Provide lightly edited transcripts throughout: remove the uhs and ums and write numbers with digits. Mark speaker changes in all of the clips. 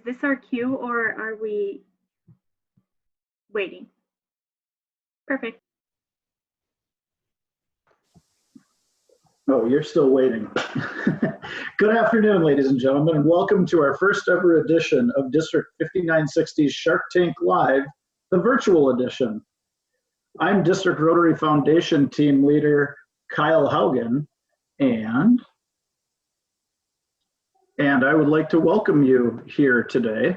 Speaker 1: this our cue or are we waiting? Perfect.
Speaker 2: Oh, you're still waiting. Good afternoon, ladies and gentlemen, and welcome to our first ever edition of District 5960's Shark Tank Live, the virtual edition. I'm District Rotary Foundation team leader Kyle Haugen, and I would like to welcome you here today,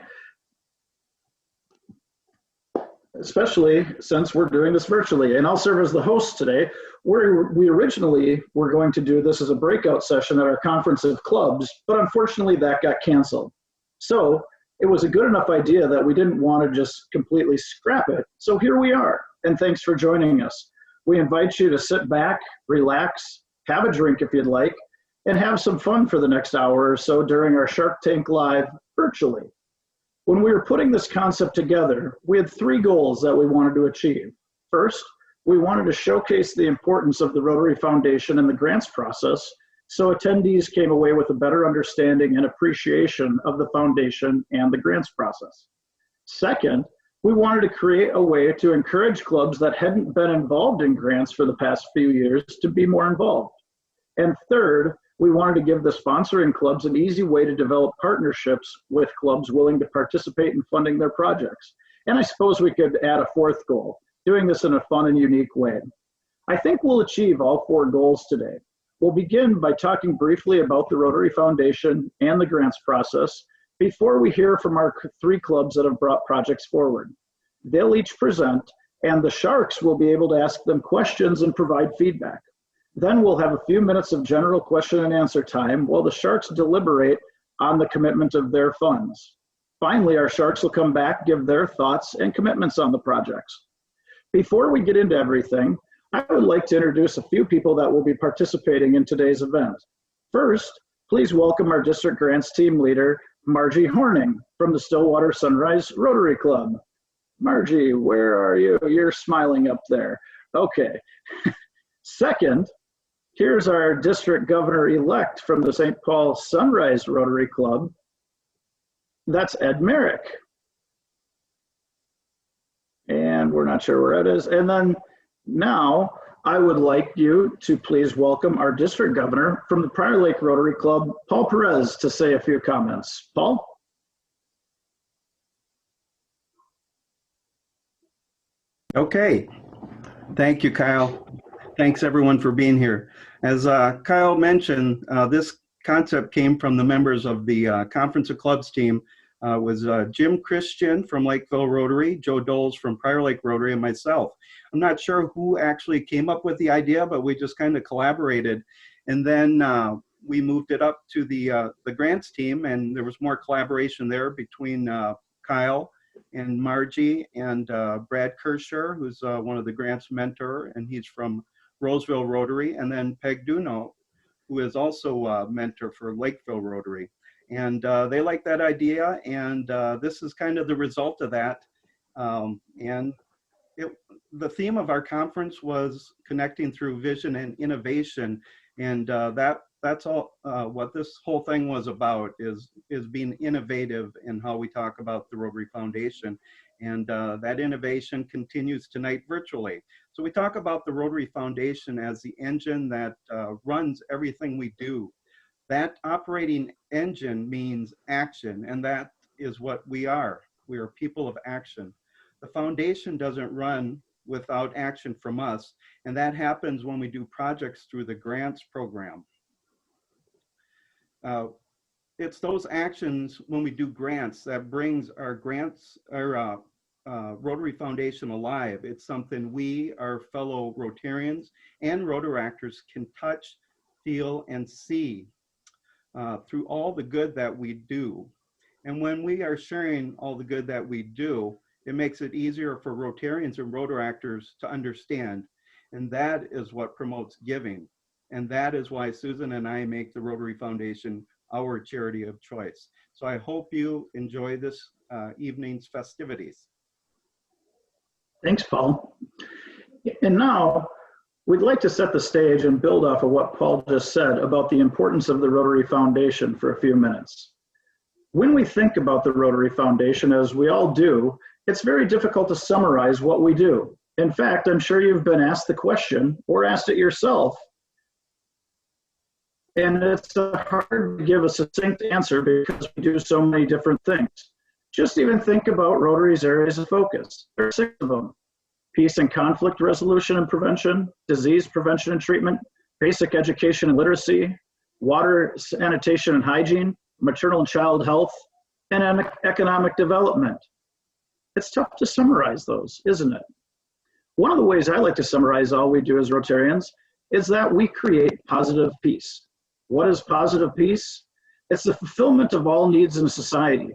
Speaker 2: especially since we're doing this virtually, and I'll serve as the host today. We originally were going to do this as a breakout session at our conference of clubs, but unfortunately that got canceled. So it was a good enough idea that we didn't want to just completely scrap it. So here we are, and thanks for joining us. We invite you to sit back, relax, have a drink if you'd like, and have some fun for the next hour or so during our Shark Tank Live virtually. When we were putting this concept together, we had three goals that we wanted to achieve. First, we wanted to showcase the importance of the Rotary Foundation and the grants process, so attendees came away with a better understanding and appreciation of the foundation and the grants process. Second, we wanted to create a way to encourage clubs that hadn't been involved in grants for the past few years to be more involved. And third, we wanted to give the sponsoring clubs an easy way to develop partnerships with clubs willing to participate in funding their projects. And I suppose we could add a fourth goal, doing this in a fun and unique way. I think we'll achieve all four goals today. We'll begin by talking briefly about the Rotary Foundation and the grants process before we hear from our three clubs that have brought projects forward. They'll each present, and the Sharks will be able to ask them questions and provide feedback. Then we'll have a few minutes of general question and answer time while the Sharks deliberate on the commitment of their funds. Finally, our Sharks will come back, give their thoughts and commitments on the projects. Before we get into everything, I would like to introduce a few people that will be participating in today's event. First, please welcome our district grants team leader, Margie Horning from the Stillwater Sunrise Rotary Club. Margie, where are you? You're smiling up there. Okay. Second, here's our district governor-elect from the St. Paul Sunrise Rotary Club. That's Ed Merrick. And we're not sure where it is. And then now I would like you to please welcome our district governor from the Prior Lake Rotary Club, Paul Perez, to say a few comments. Paul?
Speaker 3: Okay. Thank you, Kyle. Thanks everyone for being here. As Kyle mentioned, this concept came from the members of the Conference of Clubs team. Was Jim Christian from Lakeville Rotary, Joe Doles from Prior Lake Rotary, and myself. I'm not sure who actually came up with the idea, but we just kind of collaborated. And then we moved it up to the grants team, and there was more collaboration there between Kyle and Margie and Brad Kersher, who's one of the grants mentor, and he's from Roseville Rotary, and then Peg Duno, who is also a mentor for Lakeville Rotary. And they like that idea, and this is kind of the result of that. The theme of our conference was connecting through vision and innovation, and that's all what this whole thing was about, is being innovative in how we talk about the Rotary Foundation. And that innovation continues tonight virtually. So we talk about the Rotary Foundation as the engine that runs everything we do. That operating engine means action, and that is what we are. We are people of action. The foundation doesn't run without action from us, and that happens when we do projects through the grants program. It's those actions when we do grants that brings our grants, our Rotary Foundation alive. It's something we, our fellow Rotarians and Rotaractors, can touch, feel, and see through all the good that we do. And when we are sharing all the good that we do, it makes it easier for Rotarians and Rotaractors to understand. And that is what promotes giving. And that is why Susan and I make the Rotary Foundation our charity of choice. So I hope you enjoy this evening's festivities.
Speaker 2: Thanks, Paul. And now, we'd like to set the stage and build off of what Paul just said about the importance of the Rotary Foundation for a few minutes. When we think about the Rotary Foundation, as we all do, it's very difficult to summarize what we do. In fact, I'm sure you've been asked the question or asked it yourself, and it's hard to give a succinct answer because we do so many different things. Just even think about Rotary's areas of focus. There are 6 of them: peace and conflict resolution and prevention, disease prevention and treatment, basic education and literacy, water, sanitation and hygiene, maternal and child health, and economic development. It's tough to summarize those, isn't it? One of the ways I like to summarize all we do as Rotarians is that we create positive peace. What is positive peace? It's the fulfillment of all needs in society.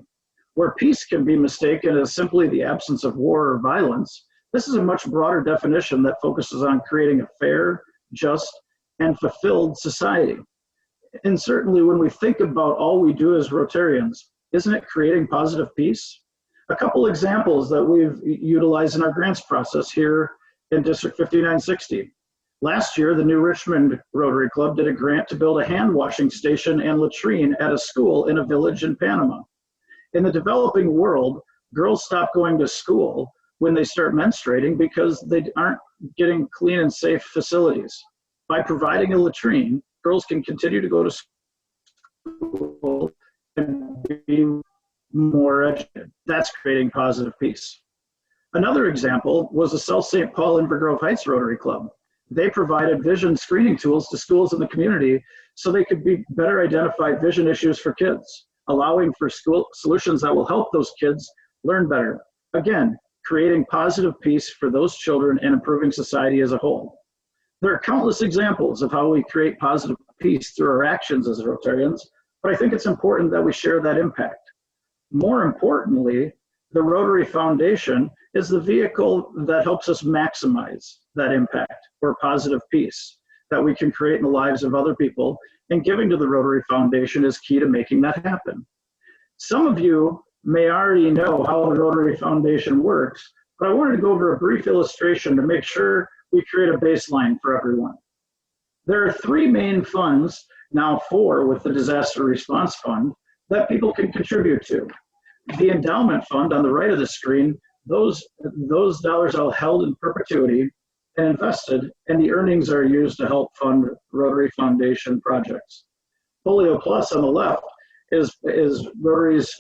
Speaker 2: Where peace can be mistaken as simply the absence of war or violence, this is a much broader definition that focuses on creating a fair, just, and fulfilled society. And certainly when we think about all we do as Rotarians, isn't it creating positive peace? A couple examples that we've utilized in our grants process here in District 5960. Last year, the New Richmond Rotary Club did a grant to build a hand washing station and latrine at a school in a village in Panama. In the developing world, girls stop going to school when they start menstruating because they aren't getting clean and safe facilities. By providing a latrine, girls can continue to go to school and be more educated. That's creating positive peace. Another example was the South St. Paul Inver Grove Heights Rotary Club. They provided vision screening tools to schools in the community so they could better identify vision issues for kids, allowing for school solutions that will help those kids learn better. Again, creating positive peace for those children and improving society as a whole. There are countless examples of how we create positive peace through our actions as Rotarians, but I think it's important that we share that impact. More importantly, the Rotary Foundation is the vehicle that helps us maximize that impact or positive peace that we can create in the lives of other people, and giving to the Rotary Foundation is key to making that happen. Some of you may already know how the Rotary Foundation works, but I wanted to go over a brief illustration to make sure we create a baseline for everyone. There are 3 main funds, now 4 with the Disaster Response Fund, that people can contribute to. The endowment fund on the right of the screen, those dollars are held in perpetuity and invested, and the earnings are used to help fund Rotary Foundation projects. Polio Plus on the left is Rotary's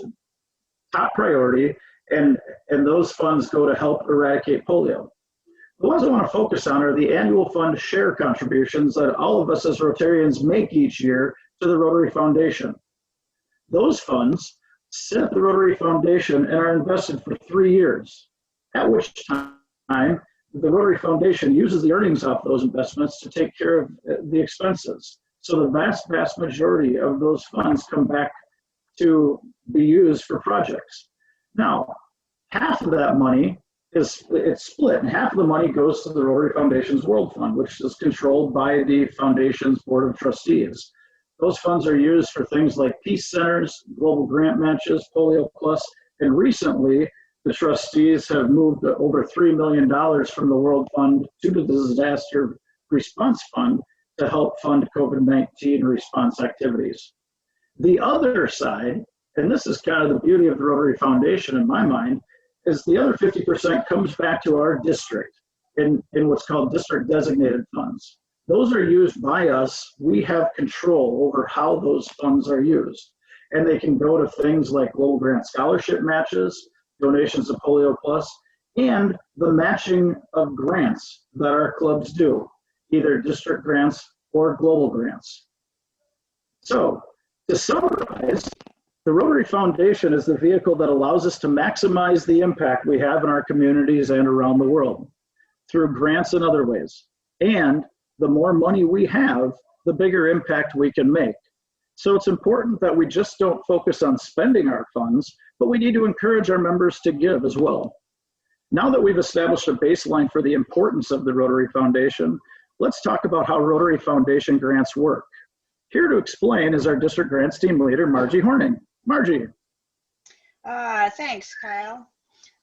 Speaker 2: top priority, and those funds go to help eradicate polio. The ones I want to focus on are the annual fund share contributions that all of us as Rotarians make each year to the Rotary Foundation. Those funds sit at the Rotary Foundation and are invested for 3 years, at which time the Rotary Foundation uses the earnings off those investments to take care of the expenses. So the vast majority of those funds come back to be used for projects. Now, half of that money it's split, and half of the money goes to the Rotary Foundation's World Fund, which is controlled by the Foundation's Board of Trustees. Those funds are used for things like peace centers, global grant matches, Polio Plus, and recently the trustees have moved over $3 million from the World Fund to the Disaster Response Fund to help fund COVID-19 response activities. The other side, and this is kind of the beauty of the Rotary Foundation in my mind, is the other 50% comes back to our district in what's called district designated funds. Those are used by us. We have control over how those funds are used. And they can go to things like global grant scholarship matches, donations to Polio Plus, and the matching of grants that our clubs do, either district grants or global grants. So to summarize, the Rotary Foundation is the vehicle that allows us to maximize the impact we have in our communities and around the world through grants and other ways. And the more money we have, the bigger impact we can make. So it's important that we just don't focus on spending our funds, but we need to encourage our members to give as well. Now that we've established a baseline for the importance of the Rotary Foundation, let's talk about how Rotary Foundation grants work. Here to explain is our district grants team leader, Margie Horning. Margie.
Speaker 4: Thanks, Kyle.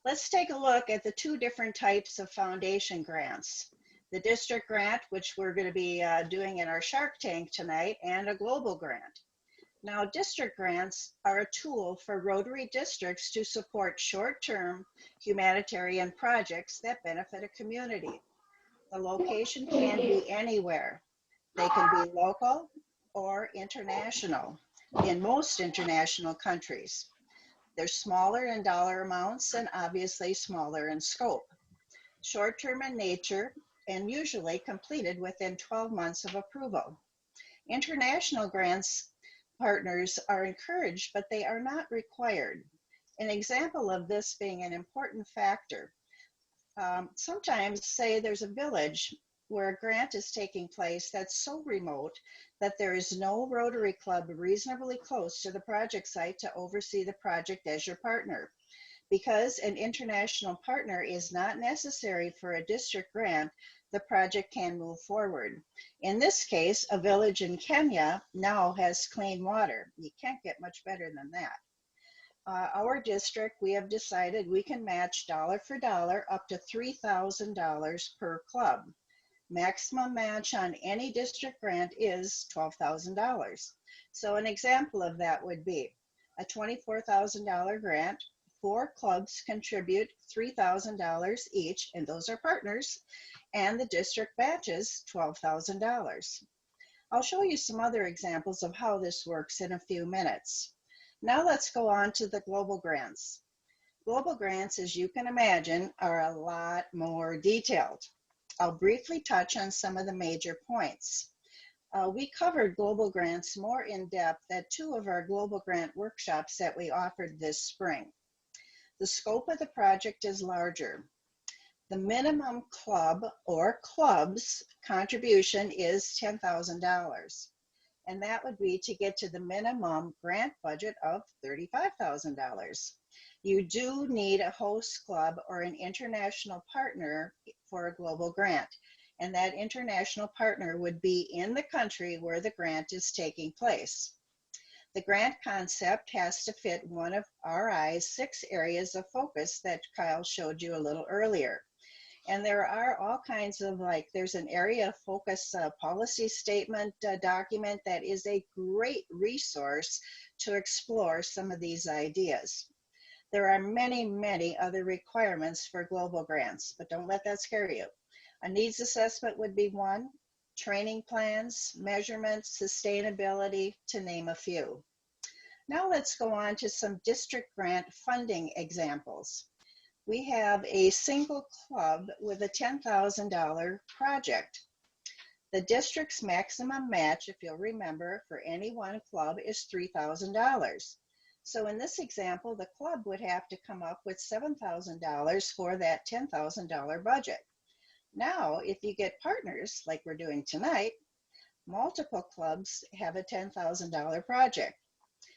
Speaker 4: Let's take a look at the 2 different types of foundation grants. The district grant, which we're going to be doing in our Shark Tank tonight, and a global grant. Now, district grants are a tool for Rotary districts to support short-term humanitarian projects that benefit a community. The location can be anywhere. They can be local or international in most international countries. They're smaller in dollar amounts and obviously smaller in scope. Short-term in nature and usually completed within 12 months of approval. International grants partners are encouraged, but they are not required. An example of this being an important factor. Sometimes, say there's a village where a grant is taking place that's so remote that there is no Rotary Club reasonably close to the project site to oversee the project as your partner. Because an international partner is not necessary for a district grant, the project can move forward. In this case, a village in Kenya now has clean water. You can't get much better than that. Our district, we have decided we can match dollar for dollar up to $3,000 per club. Maximum match on any district grant is $12,000. So an example of that would be a $24,000 grant. 4 clubs contribute $3,000 each, and those are partners, and the district matches $12,000. I'll show you some other examples of how this works in a few minutes. Now let's go on to the global grants. Global grants, as you can imagine, are a lot more detailed. I'll briefly touch on some of the major points. We covered global grants more in depth at 2 of our global grant workshops that we offered this spring. The scope of the project is larger. The minimum club or clubs contribution is $10,000. And that would be to get to the minimum grant budget of $35,000. You do need a host club or an international partner for a global grant. And that international partner would be in the country where the grant is taking place. The grant concept has to fit one of RI's 6 areas of focus that Kyle showed you a little earlier. And there are all kinds of, like, there's an area of focus policy statement document that is a great resource to explore some of these ideas. There are many, many other requirements for global grants, but don't let that scare you. A needs assessment would be one, training plans, measurements, sustainability, to name a few. Now let's go on to some district grant funding examples. We have a single club with a $10,000 project. The district's maximum match, if you'll remember, for any one club is $3,000. So in this example, the club would have to come up with $7,000 for that $10,000 budget. Now, if you get partners, like we're doing tonight, multiple clubs have a $10,000 project.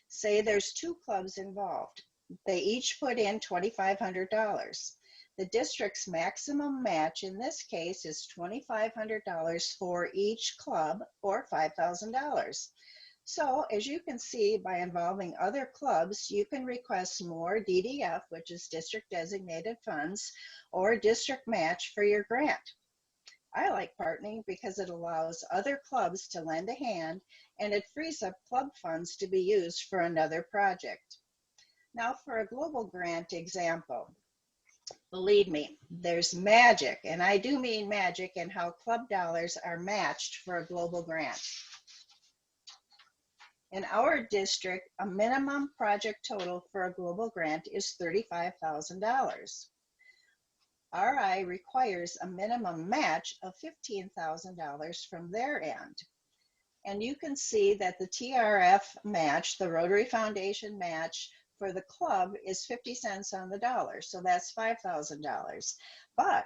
Speaker 4: Say there's 2 clubs involved. They each put in $2,500. The district's maximum match in this case is $2,500 for each club, or $5,000. So as you can see, by involving other clubs, you can request more DDF, which is district designated funds, or district match for your grant. I like partnering because it allows other clubs to lend a hand, and it frees up club funds to be used for another project. Now for a global grant example, believe me, there's magic, and I do mean magic, in how club dollars are matched for a global grant. In our district, a minimum project total for a global grant is $35,000. RI requires a minimum match of $15,000 from their end. And you can see that the TRF match, the Rotary Foundation match for the club, is 50 cents on the dollar. So that's $5,000. But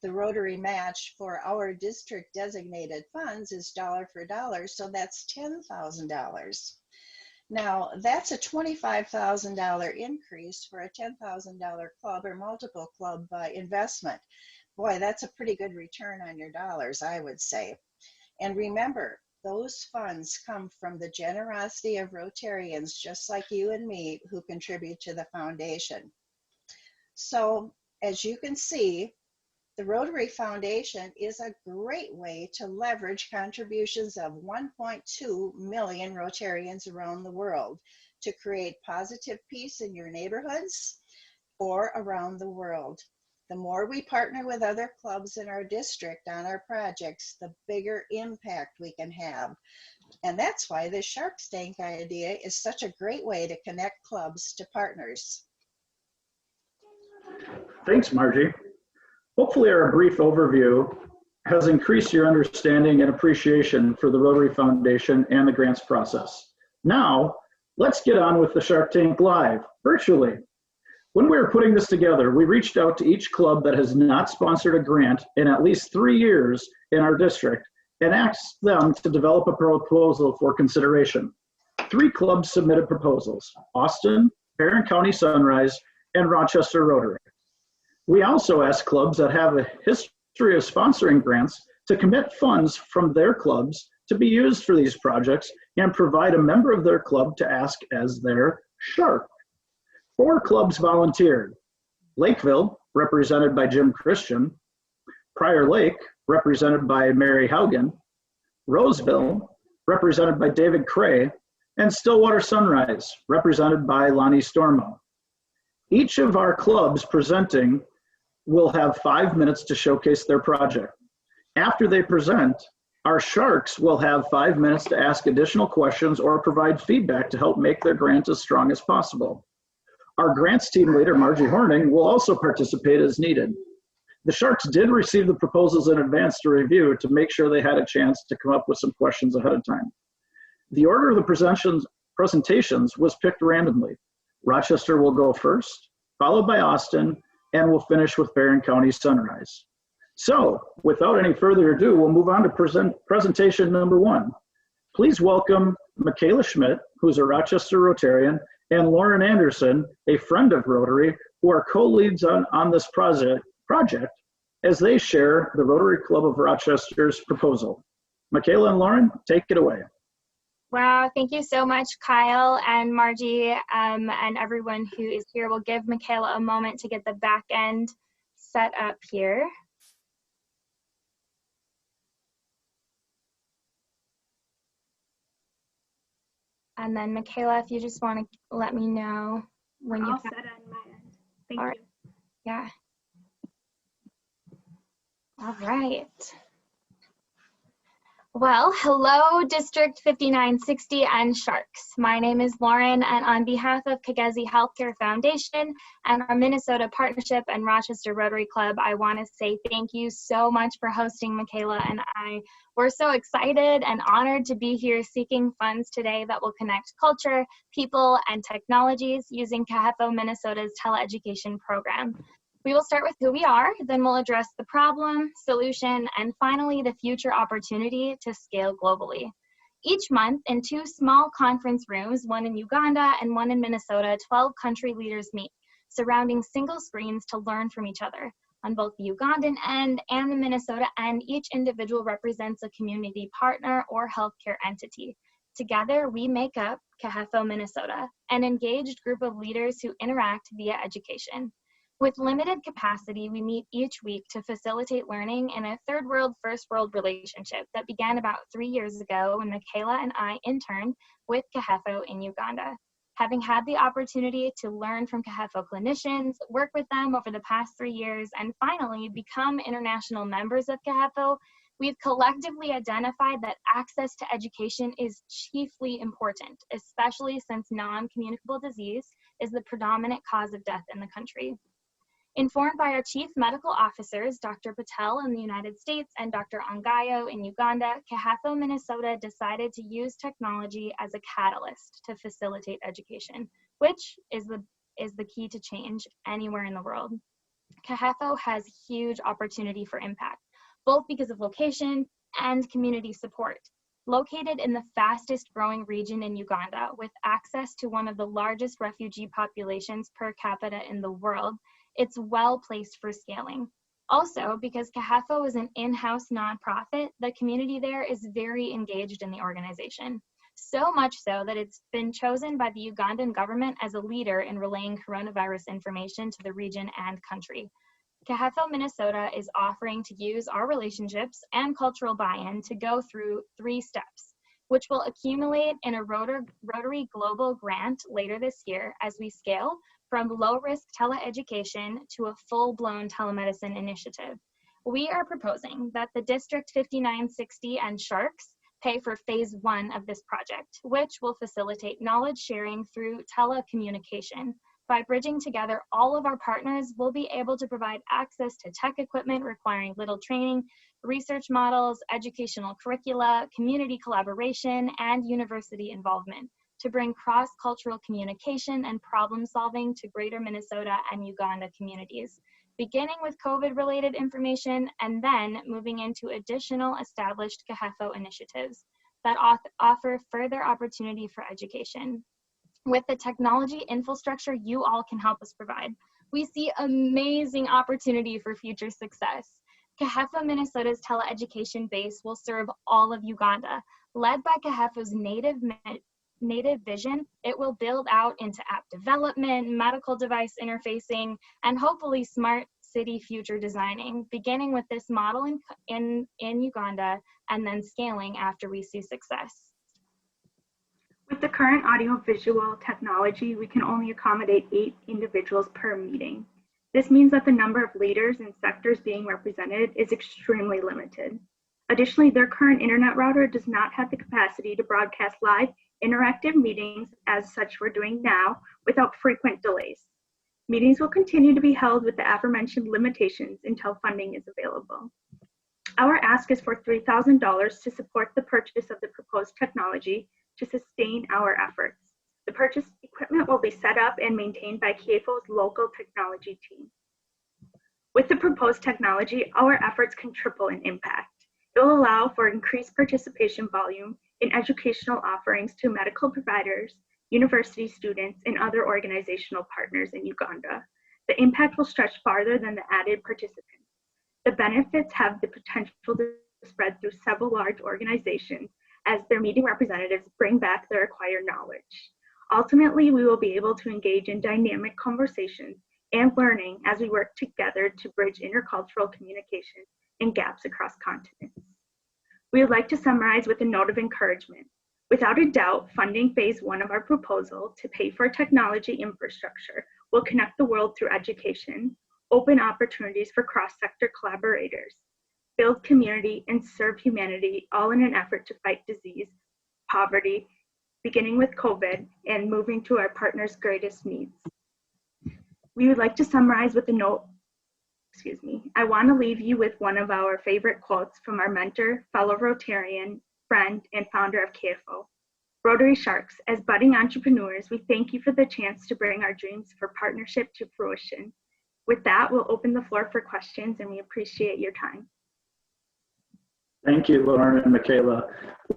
Speaker 4: the Rotary match for our district designated funds is dollar for dollar. So that's $10,000. Now, that's a $25,000 increase for a $10,000 club or multiple club investment. Boy, that's a pretty good return on your dollars, I would say. And remember, those funds come from the generosity of Rotarians just like you and me who contribute to the foundation. So, as you can see, The Rotary Foundation is a great way to leverage contributions of 1.2 million Rotarians around the world to create positive peace in your neighborhoods or around the world. The more we partner with other clubs in our district on our projects, the bigger impact we can have. And that's why this Shark Tank idea is such a great way to connect clubs to partners.
Speaker 2: Thanks, Margie. Hopefully our brief overview has increased your understanding and appreciation for the Rotary Foundation and the grants process. Now, let's get on with the Shark Tank Live, virtually. When we were putting this together, we reached out to each club that has not sponsored a grant in at least 3 years in our district and asked them to develop a proposal for consideration. 3 clubs submitted proposals: Austin, Barron County Sunrise, and Rochester Rotary. We also asked clubs that have a history of sponsoring grants to commit funds from their clubs to be used for these projects and provide a member of their club to ask as their shark. 4 clubs volunteered: Lakeville, represented by Jim Christian; Prior Lake, represented by Mary Haugen; Roseville, represented by David Cray; and Stillwater Sunrise, represented by Lonnie Stormo. Each of our clubs presenting will have 5 minutes to showcase their project. After they present, our sharks will have 5 minutes to ask additional questions or provide feedback to help make their grant as strong as possible. Our grants team leader, Margie Horning, will also participate as needed. The sharks did receive the proposals in advance to review to make sure they had a chance to come up with some questions ahead of time. The order of the presentations was picked randomly. Rochester will go first, followed by Austin, and we'll finish with Barron County Sunrise. So, without any further ado, we'll move on to presentation number 1. Please welcome Michaela Schmidt, who's a Rochester Rotarian, and Lauren Anderson, a friend of Rotary, who are co-leads on this project as they share the Rotary Club of Rochester's proposal. Michaela and Lauren, take it away.
Speaker 5: Wow, thank you so much, Kyle and Margie, and everyone who is here. We'll give Michaela a moment to get the back end set up here. And then Michaela, if you just want to let me know when you
Speaker 1: all set on my end. Thank
Speaker 5: All
Speaker 1: you.
Speaker 5: right. Yeah. All right. Well, hello, District 5960 and Sharks. My name is Lauren, and on behalf of Kagezi Healthcare Foundation and our Minnesota Partnership and Rochester Rotary Club, I want to say thank you so much for hosting Michaela and I. We're so excited and honored to be here seeking funds today that will connect culture, people, and technologies using CAHEFO Minnesota's teleeducation program. We will start with who we are, then we'll address the problem, solution, and finally the future opportunity to scale globally. Each month in 2 small conference rooms, one in Uganda and one in Minnesota, 12 country leaders meet, surrounding single screens to learn from each other. On both the Ugandan end and the Minnesota end, each individual represents a community partner or healthcare entity. Together, we make up CAHEFO Minnesota, an engaged group of leaders who interact via education. With limited capacity, we meet each week to facilitate learning in a third world, first world relationship that began about 3 years ago when Michaela and I interned with CAHEFO in Uganda. Having had the opportunity to learn from CAHEFO clinicians, work with them over the past 3 years, and finally become international members of CAHEFO, we've collectively identified that access to education is chiefly important, especially since non-communicable disease is the predominant cause of death in the country. Informed by our chief medical officers, Dr. Patel in the United States and Dr. Angayo in Uganda, CAHEFO Minnesota decided to use technology as a catalyst to facilitate education, which is the key to change anywhere in the world. CAHEFO has huge opportunity for impact, both because of location and community support. Located in the fastest growing region in Uganda, with access to one of the largest refugee populations per capita in the world, it's well placed for scaling. Also, because CAHEFO is an in-house nonprofit, the community there is very engaged in the organization. So much so that it's been chosen by the Ugandan government as a leader in relaying coronavirus information to the region and country. CAHEFO Minnesota is offering to use our relationships and cultural buy-in to go through 3 steps, which will accumulate in a Rotary Global grant later this year as we scale from low-risk teleeducation to a full-blown telemedicine initiative. We are proposing that the District 5960 and Sharks pay for phase 1 of this project, which will facilitate knowledge sharing through telecommunication. By bridging together all of our partners, we'll be able to provide access to tech equipment requiring little training, research models, educational curricula, community collaboration, and university involvement to bring cross-cultural communication and problem solving to greater Minnesota and Uganda communities, beginning with COVID-related information and then moving into additional established CAHEFO initiatives that offer further opportunity for education. With the technology infrastructure you all can help us provide, we see amazing opportunity for future success. CAHEFO Minnesota's teleeducation base will serve all of Uganda. Led by CAHEFO's native vision, it will build out into app development, medical device interfacing, and hopefully smart city future designing, beginning with this model in Uganda and then scaling after we see success.
Speaker 1: With the current audiovisual technology, we can only accommodate 8 individuals per meeting. This means that the number of leaders and sectors being represented is extremely limited. Additionally, their current internet router does not have the capacity to broadcast live interactive meetings as such we're doing now without frequent delays. Meetings will continue to be held with the aforementioned limitations until funding is available. Our ask is for $3,000 to support the purchase of the proposed technology to sustain our efforts. The purchased equipment will be set up and maintained by CAHEFO's local technology team. With the proposed technology, our efforts can triple in impact. It will allow for increased participation volume in educational offerings to medical providers, university students, and other organizational partners in Uganda. The impact will stretch farther than the added participants. The benefits have the potential to spread through several large organizations as their meeting representatives bring back their acquired knowledge. Ultimately, we will be able to engage in dynamic conversations and learning as we work together to bridge intercultural communication and gaps across continents. We would like to summarize with a note of encouragement. Without a doubt, funding phase 1 of our proposal to pay for technology infrastructure will connect the world through education, open opportunities for cross-sector collaborators, build community, and serve humanity, all in an effort to fight disease, poverty, beginning with COVID and moving to our partners' greatest needs. We would like to summarize with a note, I want to leave you with one of our favorite quotes from our mentor, fellow Rotarian, friend, and founder of CAHEFO. Rotary Sharks, as budding entrepreneurs, we thank you for the chance to bring our dreams for partnership to fruition. With that, we'll open the floor for questions, and we appreciate your time.
Speaker 2: Thank you, Lauren and Michaela.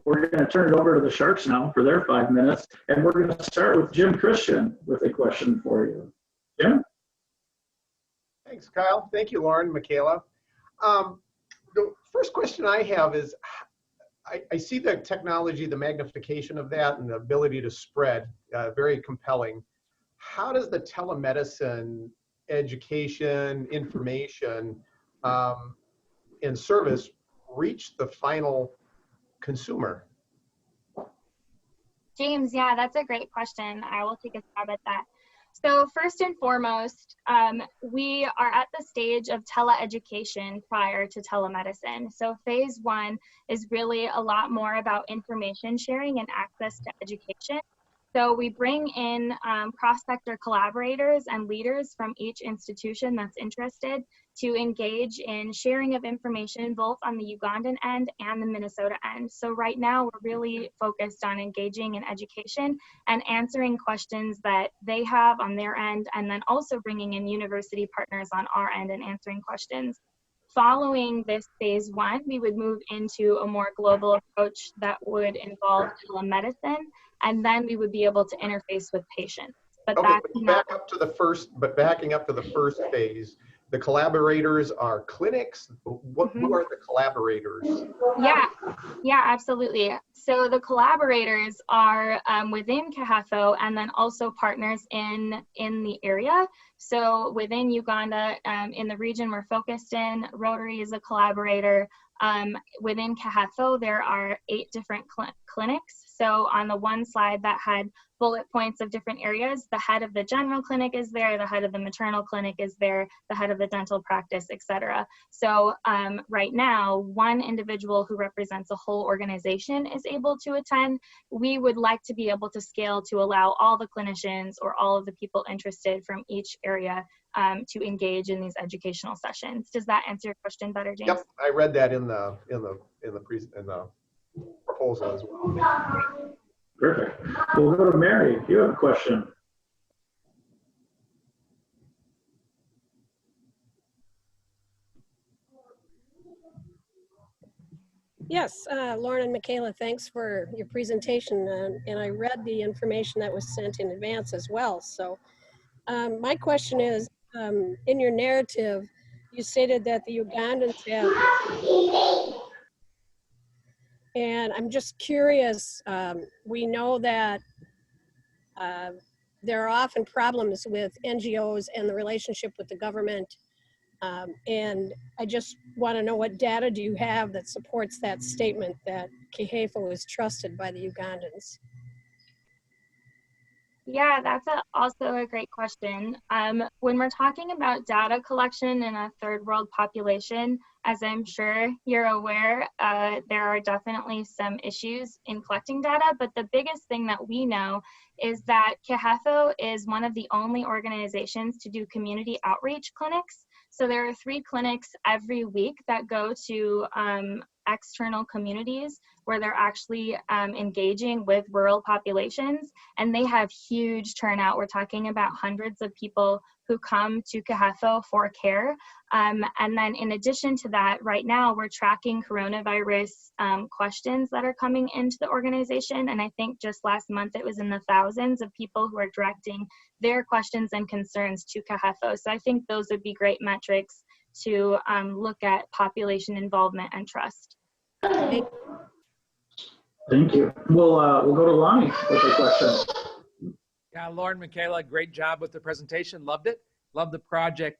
Speaker 2: We're going to turn it over to the Sharks now for their 5 minutes, and we're going to start with Jim Christian with a question for you. Jim?
Speaker 6: Thanks, Kyle. Thank you, Lauren, Michaela. The first question I have is, I see the technology, the magnification of that, and the ability to spread, very compelling. How does the telemedicine education, information, and service reach the final consumer?
Speaker 5: James, yeah, that's a great question. I will take a stab at that. So first and foremost, we are at the stage of teleeducation prior to telemedicine. So phase 1 is really a lot more about information sharing and access to education. So we bring in cross-sector collaborators and leaders from each institution that's interested to engage in sharing of information both on the Ugandan end and the Minnesota end. So right now we're really focused on engaging in education and answering questions that they have on their end, and then also bringing in university partners on our end and answering questions. Following this phase 1, we would move into a more global approach that would involve telemedicine, and then we would be able to interface with patients. But
Speaker 6: okay,
Speaker 5: that's
Speaker 6: backing up to the first phase, the collaborators are clinics? Who are the collaborators?
Speaker 5: Yeah, absolutely. So the collaborators are within CAHAFO and then also partners in the area. So within Uganda, in the region we're focused in, Rotary is a collaborator. Within CAHAFO, there are 8 different clinics. So on the one slide that had bullet points of different areas, the head of the general clinic is there, the head of the maternal clinic is there, the head of the dental practice, etc. So right now, one individual who represents a whole organization is able to attend. We would like to be able to scale to allow all the clinicians or all of the people interested from each area to engage in these educational sessions. Does that answer your question better, James?
Speaker 6: Yep, I read that in the proposal as well.
Speaker 2: Perfect. We'll go to Mary. You have a question.
Speaker 7: Yes, Lauren and Michaela, thanks for your presentation. And I read the information that was sent in advance as well. So my question is, in your narrative, you stated that the Ugandans have, and I'm just curious, we know that there are often problems with NGOs and the relationship with the government. And I just want to know, what data do you have that supports that statement that CAHAFO is trusted by the Ugandans?
Speaker 5: Yeah, that's also a great question. When we're talking about data collection in a third world population, as I'm sure you're aware, there are definitely some issues in collecting data, but the biggest thing that we know is that CAHAFO is one of the only organizations to do community outreach clinics. So there are 3 clinics every week that go to external communities where they're actually engaging with rural populations, and they have huge turnout. We're talking about hundreds of people who come to CAHAFO for care. And then in addition to that, right now we're tracking coronavirus questions that are coming into the organization. And I think just last month it was in the thousands of people who are directing their questions and concerns to CAHAFO. So I think those would be great metrics to look at population involvement and trust.
Speaker 2: Thank you. We'll go to Lonnie with a question.
Speaker 8: Yeah, Lauren, Michaela, great job with the presentation. Loved it. Loved the project.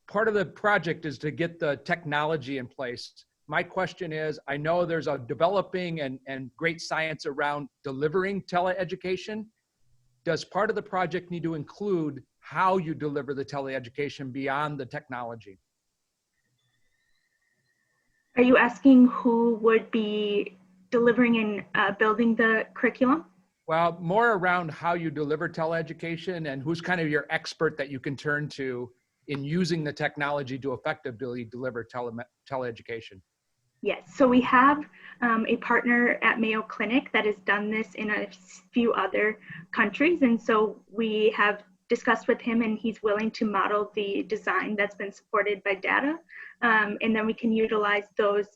Speaker 8: Part of the project is to get the technology in place. My question is, I know there's a developing and great science around delivering teleeducation. Does part of the project need to include how you deliver the teleeducation beyond the technology?
Speaker 1: Are you asking who would be delivering and building the curriculum?
Speaker 8: Well, more around how you deliver teleeducation and who's kind of your expert that you can turn to in using the technology to effectively deliver teleeducation.
Speaker 1: Yes, so we have a partner at Mayo Clinic that has done this in a few other countries. And so we have discussed with him and he's willing to model the design that's been supported by data. And then we can utilize those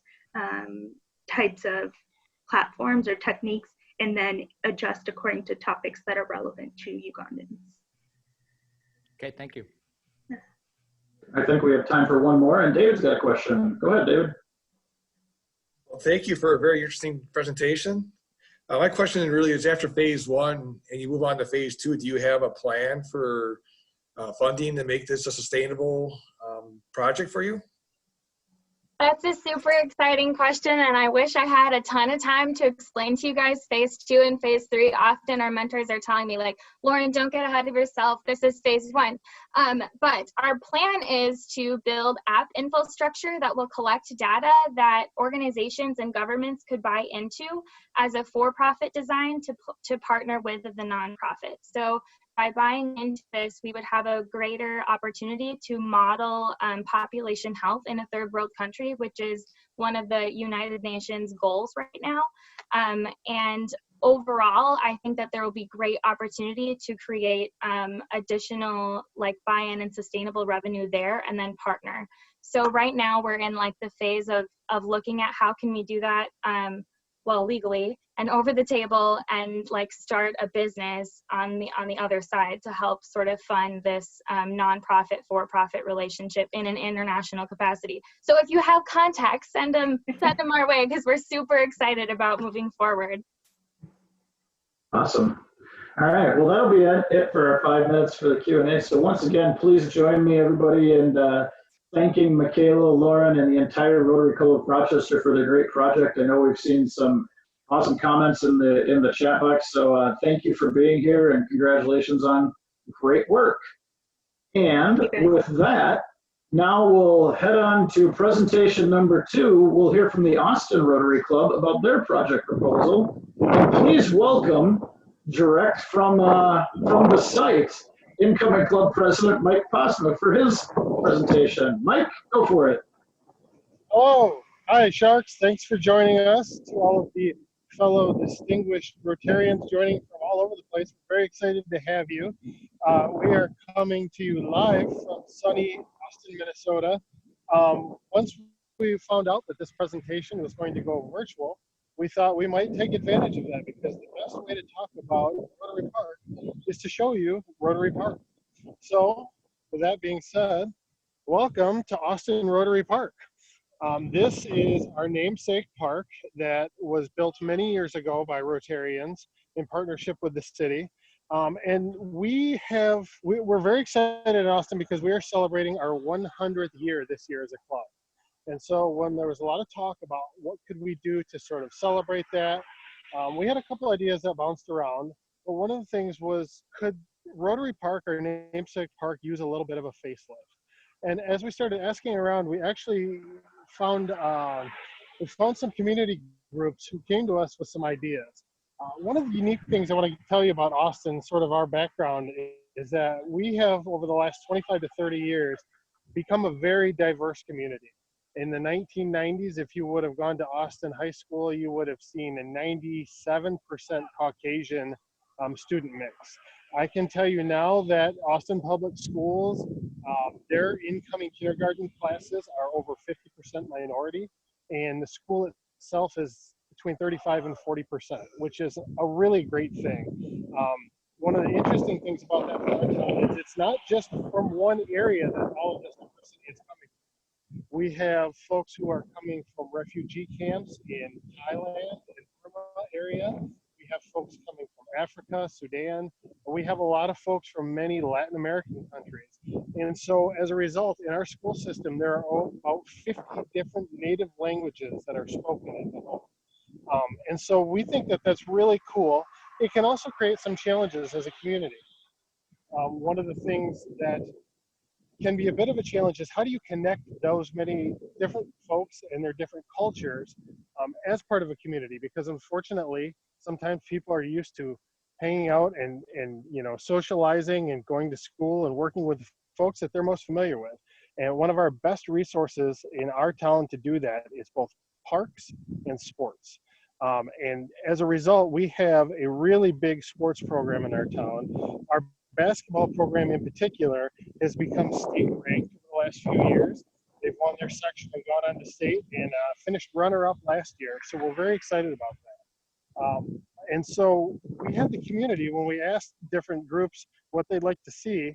Speaker 1: types of platforms or techniques and then adjust according to topics that are relevant to Ugandans.
Speaker 8: Okay, thank you.
Speaker 2: I think we have time for one more, and David's got a question. Go ahead, David.
Speaker 9: Well, thank you for a very interesting presentation. My question really is, after phase 1 and you move on to phase 2, do you have a plan for funding to make this a sustainable project for you?
Speaker 5: That's a super exciting question, and I wish I had a ton of time to explain to you guys phase 2 and phase 3. Often our mentors are telling me, like, Lauren, don't get ahead of yourself. This is phase 1. But our plan is to build app infrastructure that will collect data that organizations and governments could buy into as a for-profit design to partner with the nonprofit. So by buying into this, we would have a greater opportunity to model population health in a third world country, which is one of the United Nations goals right now. And overall, I think that there will be great opportunity to create additional like buy-in and sustainable revenue there and then partner. So right now we're in like the phase of looking at how can we do that well, legally and over the table, and like start a business on the other side to help sort of fund this nonprofit for-profit relationship in an international capacity. So if you have contacts, send them our way, because we're super excited about moving forward.
Speaker 2: Awesome. All right, well, that'll be it for our 5 minutes for the Q&A. So once again, please join me, everybody, in thanking Michaela, Lauren, and the entire Rotary Club of Rochester for their great project. I know we've seen some awesome comments in the chat box, so thank you for being here, and congratulations on great work. And with that, now we'll head on to presentation number 2. We'll hear from the Austin Rotary Club about their project proposal. And please welcome, direct from the site, incoming club president Mike Posma for his presentation. Mike, go for it.
Speaker 10: Hello. Hi, Sharks. Thanks for joining us. To all of the fellow distinguished Rotarians joining from all over the place, we're very excited to have you. We are coming to you live from sunny Austin, Minnesota. Once we found out that this presentation was going to go virtual, we thought we might take advantage of that, because the best way to talk about Rotary Park is to show you Rotary Park. So, with that being said, welcome to Austin Rotary Park. This is our namesake park that was built many years ago by Rotarians in partnership with the city. And we're very excited in Austin because we are celebrating our 100th year this year as a club. And so when there was a lot of talk about what could we do to sort of celebrate that, we had a couple ideas that bounced around. But one of the things was, could Rotary Park, our namesake park, use a little bit of a facelift? And as we started asking around, we actually found some community groups who came to us with some ideas. One of the unique things I want to tell you about Austin, sort of our background, is that we have, over the last 25 to 30 years, become a very diverse community. In the 1990s, if you would have gone to Austin High School, you would have seen a 97% Caucasian student mix. I can tell you now that Austin Public Schools, their incoming kindergarten classes are over 50% minority, and the school itself is between 35 and 40%, which is a really great thing. One of the interesting things about that is it's not just from one area that all of this diversity is coming from. We have folks who are coming from refugee camps in Thailand and Burma area. We have folks coming from Africa, Sudan. We have a lot of folks from many Latin American countries. And so as a result, in our school system, there are about 50 different native languages that are spoken in the home. And so we think that that's really cool. It can also create some challenges as a community. One of the things that can be a bit of a challenge is, how do you connect those many different folks and their different cultures as part of a community? Because unfortunately, sometimes people are used to hanging out and socializing and going to school and working with folks that they're most familiar with. And one of our best resources in our town to do that is both parks and sports. And as a result, we have a really big sports program in our town. Our basketball program in particular has become state ranked over the last few years. They've won their section and gone on to state and finished runner-up last year. So we're very excited about that. And so we had the community, when we asked different groups what they'd like to see,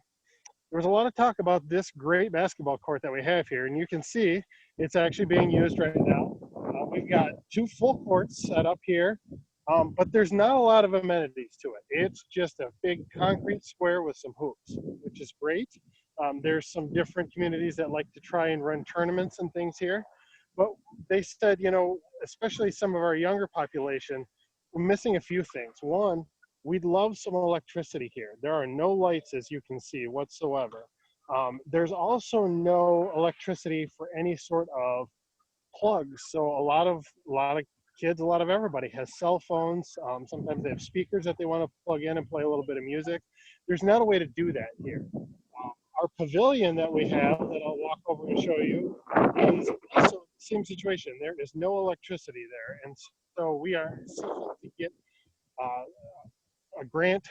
Speaker 10: there was a lot of talk about this great basketball court that we have here. And you can see it's actually being used right now. We've got 2 full courts set up here, but there's not a lot of amenities to it. It's just a big concrete square with some hoops, which is great. There's some different communities that like to try and run tournaments and things here. But they said, especially some of our younger population, we're missing a few things. One, we'd love some electricity here. There are no lights, as you can see, whatsoever. There's also no electricity for any sort of plugs. So a lot of kids, a lot of everybody has cell phones. Sometimes they have speakers that they want to plug in and play a little bit of music. There's not a way to do that here. Our pavilion that we have, that I'll walk over and show you, is also the same situation. There is no electricity there. And so we are seeking to get a grant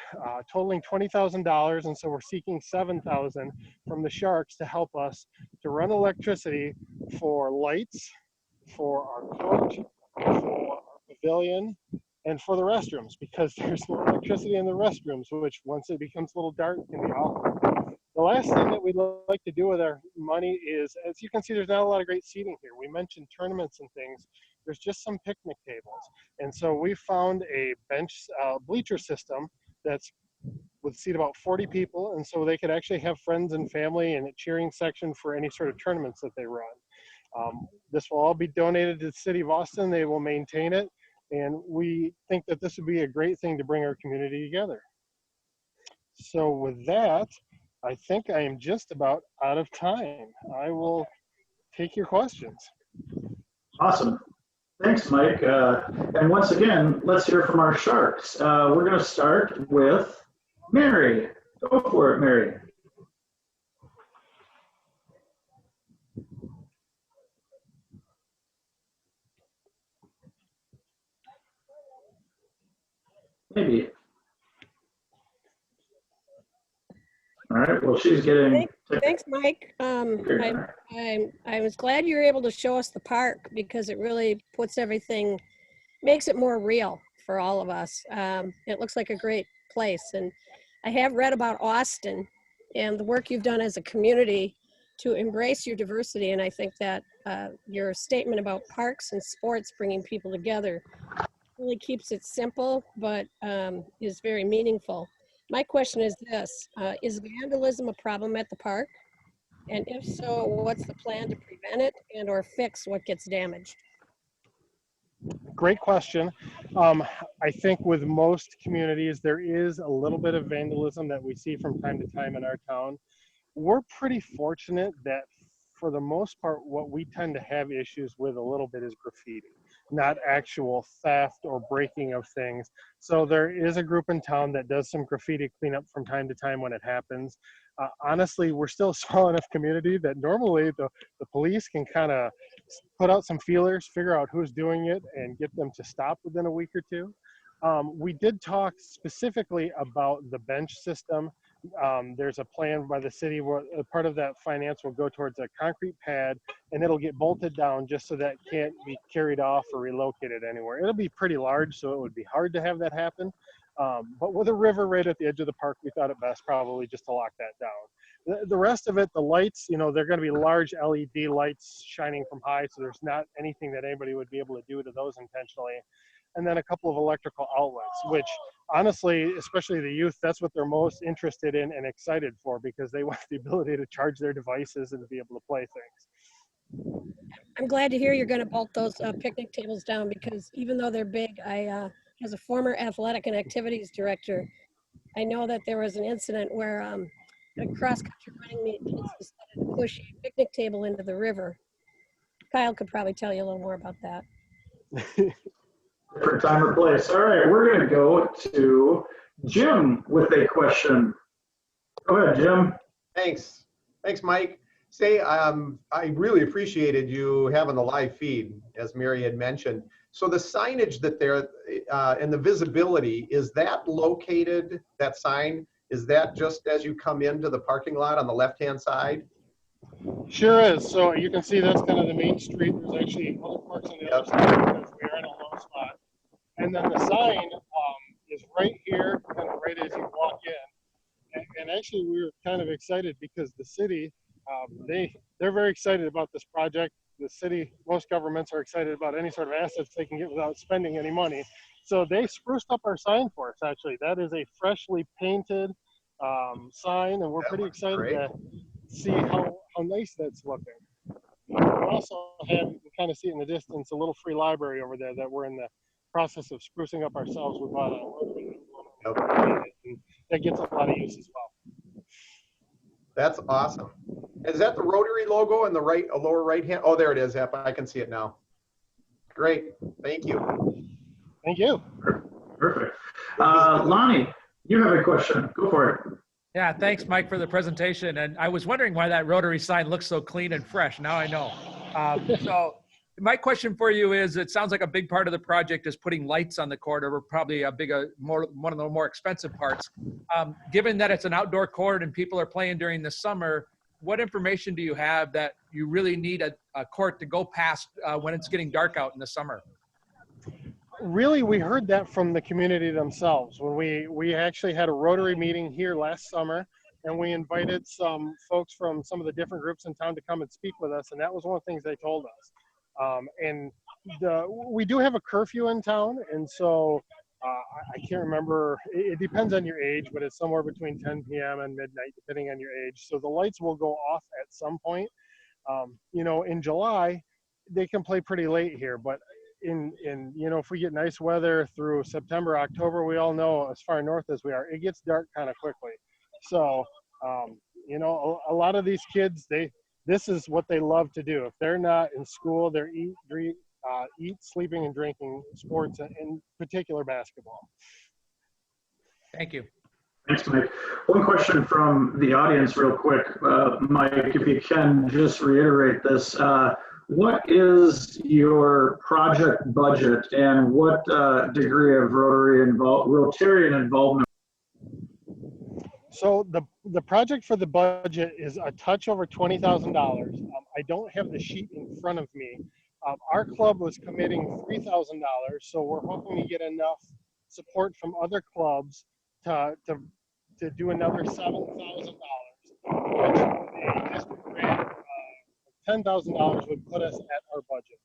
Speaker 10: totaling $20,000, and so we're seeking $7,000 from the Sharks to help us to run electricity for lights, for our court, for our pavilion, and for the restrooms, because there's no electricity in the restrooms, which once it becomes a little dark can be awful. The last thing that we'd like to do with our money is, as you can see, there's not a lot of great seating here. We mentioned tournaments and things. There's just some picnic tables. And so we found a bench bleacher system that's would seat about 40 people, and so they could actually have friends and family and a cheering section for any sort of tournaments that they run. This will all be donated to the city of Austin. They will maintain it, and we think that this would be a great thing to bring our community together. So with that, I think I am just about out of time. I will take your questions.
Speaker 2: Awesome. Thanks, Mike. And once again, let's hear from our Sharks. We're going to start with Mary. Go for it, Mary. Maybe. All right, well, she's getting...
Speaker 7: Thanks, Mike. I was glad you were able to show us the park, because it really puts everything, makes it more real for all of us. It looks like a great place. And I have read about Austin and the work you've done as a community to embrace your diversity. And I think that your statement about parks and sports bringing people together really keeps it simple, but is very meaningful. My question is this, is vandalism a problem at the park? And if so, what's the plan to prevent it and or fix what gets damaged?
Speaker 10: Great question. I think with most communities, there is a little bit of vandalism that we see from time to time in our town. We're pretty fortunate that for the most part, what we tend to have issues with a little bit is graffiti, not actual theft or breaking of things. So there is a group in town that does some graffiti cleanup from time to time when it happens. Honestly, we're still a small enough community that normally the police can kind of put out some feelers, figure out who's doing it, and get them to stop within a week or two. We did talk specifically about the bench system. There's a plan by the city where a part of that finance will go towards a concrete pad, and it'll get bolted down just so that it can't be carried off or relocated anywhere. It'll be pretty large, so it would be hard to have that happen. But with a river right at the edge of the park, we thought it best probably just to lock that down. The rest of it, the lights, you know, they're going to be large LED lights shining from high, so there's not anything that anybody would be able to do to those intentionally. And then a couple of electrical outlets, which honestly, especially the youth, that's what they're most interested in and excited for, because they want the ability to charge their devices and to be able to play things.
Speaker 7: I'm glad to hear you're going to bolt those picnic tables down, because even though they're big, as a former athletic and activities director, I know that there was an incident where a cross-country running meet kids decided to push a picnic table into the river. Kyle could probably tell you a little more about that.
Speaker 2: Different time or place. All right, we're going to go to Jim with a question. Go ahead, Jim.
Speaker 6: Thanks, Mike. Say, I really appreciated you having the live feed, as Mary had mentioned. So the signage that there and the visibility, is that located, that sign, is that just as you come into the parking lot on the left-hand side?
Speaker 10: Sure is. So you can see that's kind of the main street. There's actually other parks on the other side because we are in a low spot. And then the sign is right here, kind of right as you walk in. And actually, we were kind of excited because the city, they're very excited about this project. The city, most governments are excited about any sort of assets they can get without spending any money. So they spruced up our sign for us, actually. That is a freshly painted sign, and we're pretty excited to see how nice that's looking. We also have, you can kind of see it in the distance, a little free library over there that we're in the process of sprucing up ourselves. We bought a Rotary Park, and that gets a lot of use as well.
Speaker 6: That's awesome. Is that the Rotary logo in the right, lower right hand? Oh, there it is. Yep, I can see it now. Great. Thank you.
Speaker 10: Thank you.
Speaker 2: Perfect. Lonnie, you have a question. Go for it.
Speaker 8: Yeah, thanks, Mike, for the presentation. And I was wondering why that Rotary sign looks so clean and fresh. Now I know. So my question for you is, it sounds like a big part of the project is putting lights on the corridor, probably one of the more expensive parts. Given that it's an outdoor court and people are playing during the summer, what information do you have that you really need a court to go past when it's getting dark out in the summer?
Speaker 10: Really, we heard that from the community themselves when we actually had a Rotary meeting here last summer, and we invited some folks from some of the different groups in town to come and speak with us, and that was one of the things they told us. And we do have a curfew in town, and so I can't remember, it depends on your age, but it's somewhere between 10 p.m. and midnight, depending on your age. So the lights will go off at some point. You know, in July, they can play pretty late here, but in you know, if we get nice weather through September, October, we all know as far north as we are, it gets dark kind of quickly. So you know, a lot of these kids, this is what they love to do. If they're not in school, they're eat, sleeping, and drinking sports, in particular basketball.
Speaker 8: Thank you.
Speaker 2: Thanks, Mike. One question from the audience real quick. Mike, if you can just reiterate this. What is your project budget and what degree of Rotarian involvement?
Speaker 10: So the project for the budget is a touch over $20,000. I don't have the sheet in front of me. Our club was committing $3,000, so we're hoping to get enough support from other clubs to do another $7,000, which a district grant $10,000 would put us at our budget.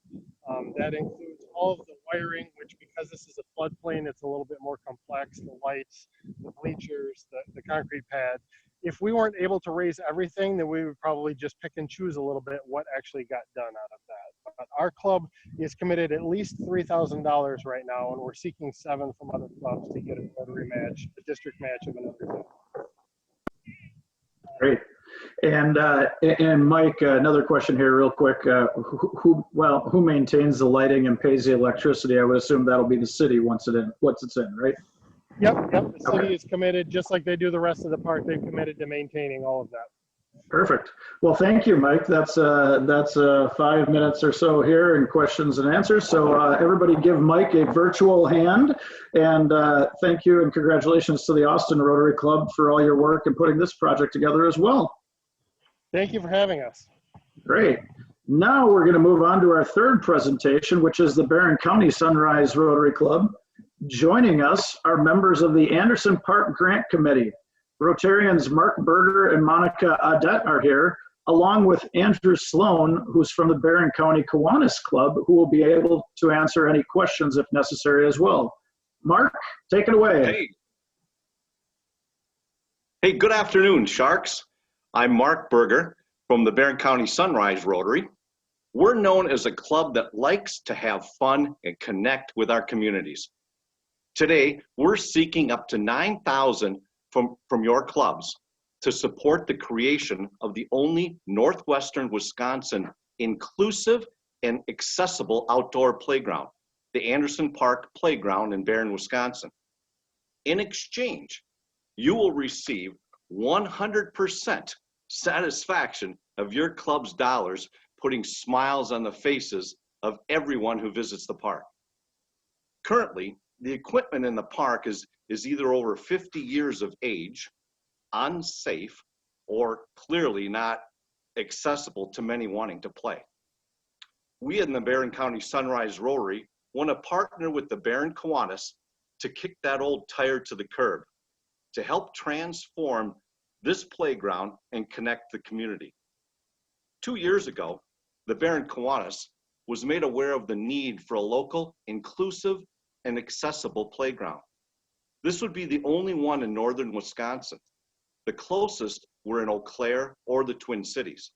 Speaker 10: That includes all of the wiring, which because this is a floodplain, it's a little bit more complex, the lights, the bleachers, the concrete pad. If we weren't able to raise everything, then we would probably just pick and choose a little bit what actually got done out of that. But our club is committed at least $3,000 right now, and we're seeking $7,000 from other clubs to get a Rotary match, a district match of another $10,000.
Speaker 2: Great. And Mike, another question here real quick. Who maintains the lighting and pays the electricity? I would assume that'll be the city once it's in, right?
Speaker 10: Yep. The city is committed, just like they do the rest of the park. They've committed to maintaining all of that.
Speaker 2: Perfect. Well, thank you, Mike. That's 5 minutes or so here in questions and answers. So everybody give Mike a virtual hand. And thank you and congratulations to the Austin Rotary Club for all your work and putting this project together as well.
Speaker 10: Thank you for having us.
Speaker 2: Great. Now we're going to move on to our third presentation, which is the Barron County Sunrise Rotary Club. Joining us are members of the Anderson Park Grant Committee. Rotarians Mark Berger and Monica Audette are here, along with Andrew Sloan, who's from the Barron County Kiwanis Club, who will be able to answer any questions if necessary as well. Mark, take it away.
Speaker 11: Hey, good afternoon, Sharks. I'm Mark Berger from the Barron County Sunrise Rotary. We're known as a club that likes to have fun and connect with our communities. Today, we're seeking up to $9,000 from your clubs to support the creation of the only Northwestern Wisconsin inclusive and accessible outdoor playground, the Anderson Park Playground in Barron, Wisconsin. In exchange, you will receive 100% satisfaction of your club's dollars, putting smiles on the faces of everyone who visits the park. Currently, the equipment in the park is either over 50 years of age, unsafe, or clearly not accessible to many wanting to play. We in the Barron County Sunrise Rotary want to partner with the Barron Kiwanis to kick that old tire to the curb, to help transform this playground and connect the community. 2 years ago, the Barron Kiwanis was made aware of the need for a local, inclusive, and accessible playground. This would be the only one in northern Wisconsin. The closest were in Eau Claire or the Twin Cities.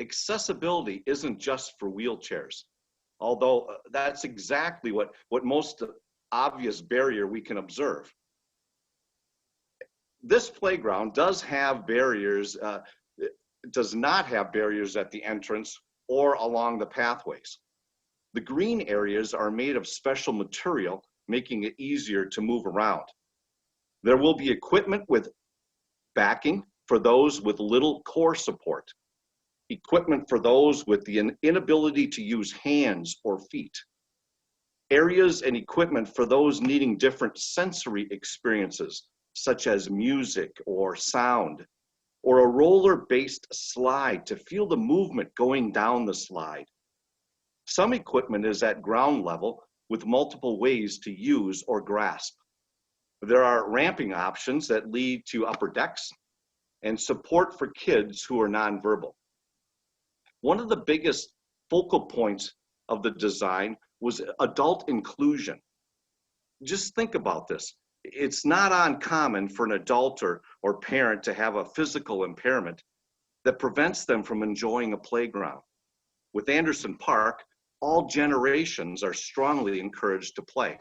Speaker 11: Accessibility isn't just for wheelchairs, although that's exactly what most obvious barrier we can observe. This playground does have barriers, does not have barriers at the entrance or along the pathways. The green areas are made of special material, making it easier to move around. There will be equipment with backing for those with little core support, equipment for those with the inability to use hands or feet, areas and equipment for those needing different sensory experiences, such as music or sound, or a roller-based slide to feel the movement going down the slide. Some equipment is at ground level with multiple ways to use or grasp. There are ramping options that lead to upper decks and support for kids who are nonverbal. One of the biggest focal points of the design was adult inclusion. Just think about this. It's not uncommon for an adult or parent to have a physical impairment that prevents them from enjoying a playground. With Anderson Park, all generations are strongly encouraged to play.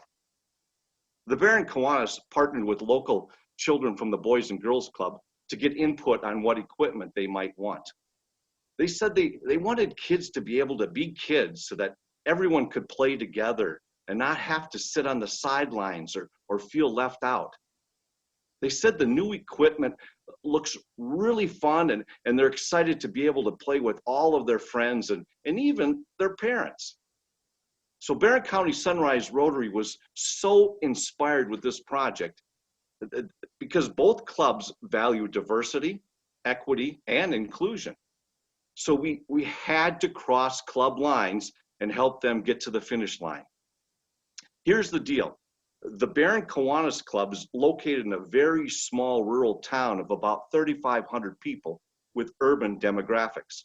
Speaker 11: The Barron Kiwanis partnered with local children from the Boys and Girls Club to get input on what equipment they might want. They said they wanted kids to be able to be kids so that everyone could play together and not have to sit on the sidelines or feel left out. They said the new equipment looks really fun and they're excited to be able to play with all of their friends and even their parents. So Barron County Sunrise Rotary was so inspired with this project because both clubs value diversity, equity, and inclusion. So we had to cross club lines and help them get to the finish line. Here's the deal. The Barron Kiwanis Club is located in a very small rural town of about 3,500 people with urban demographics.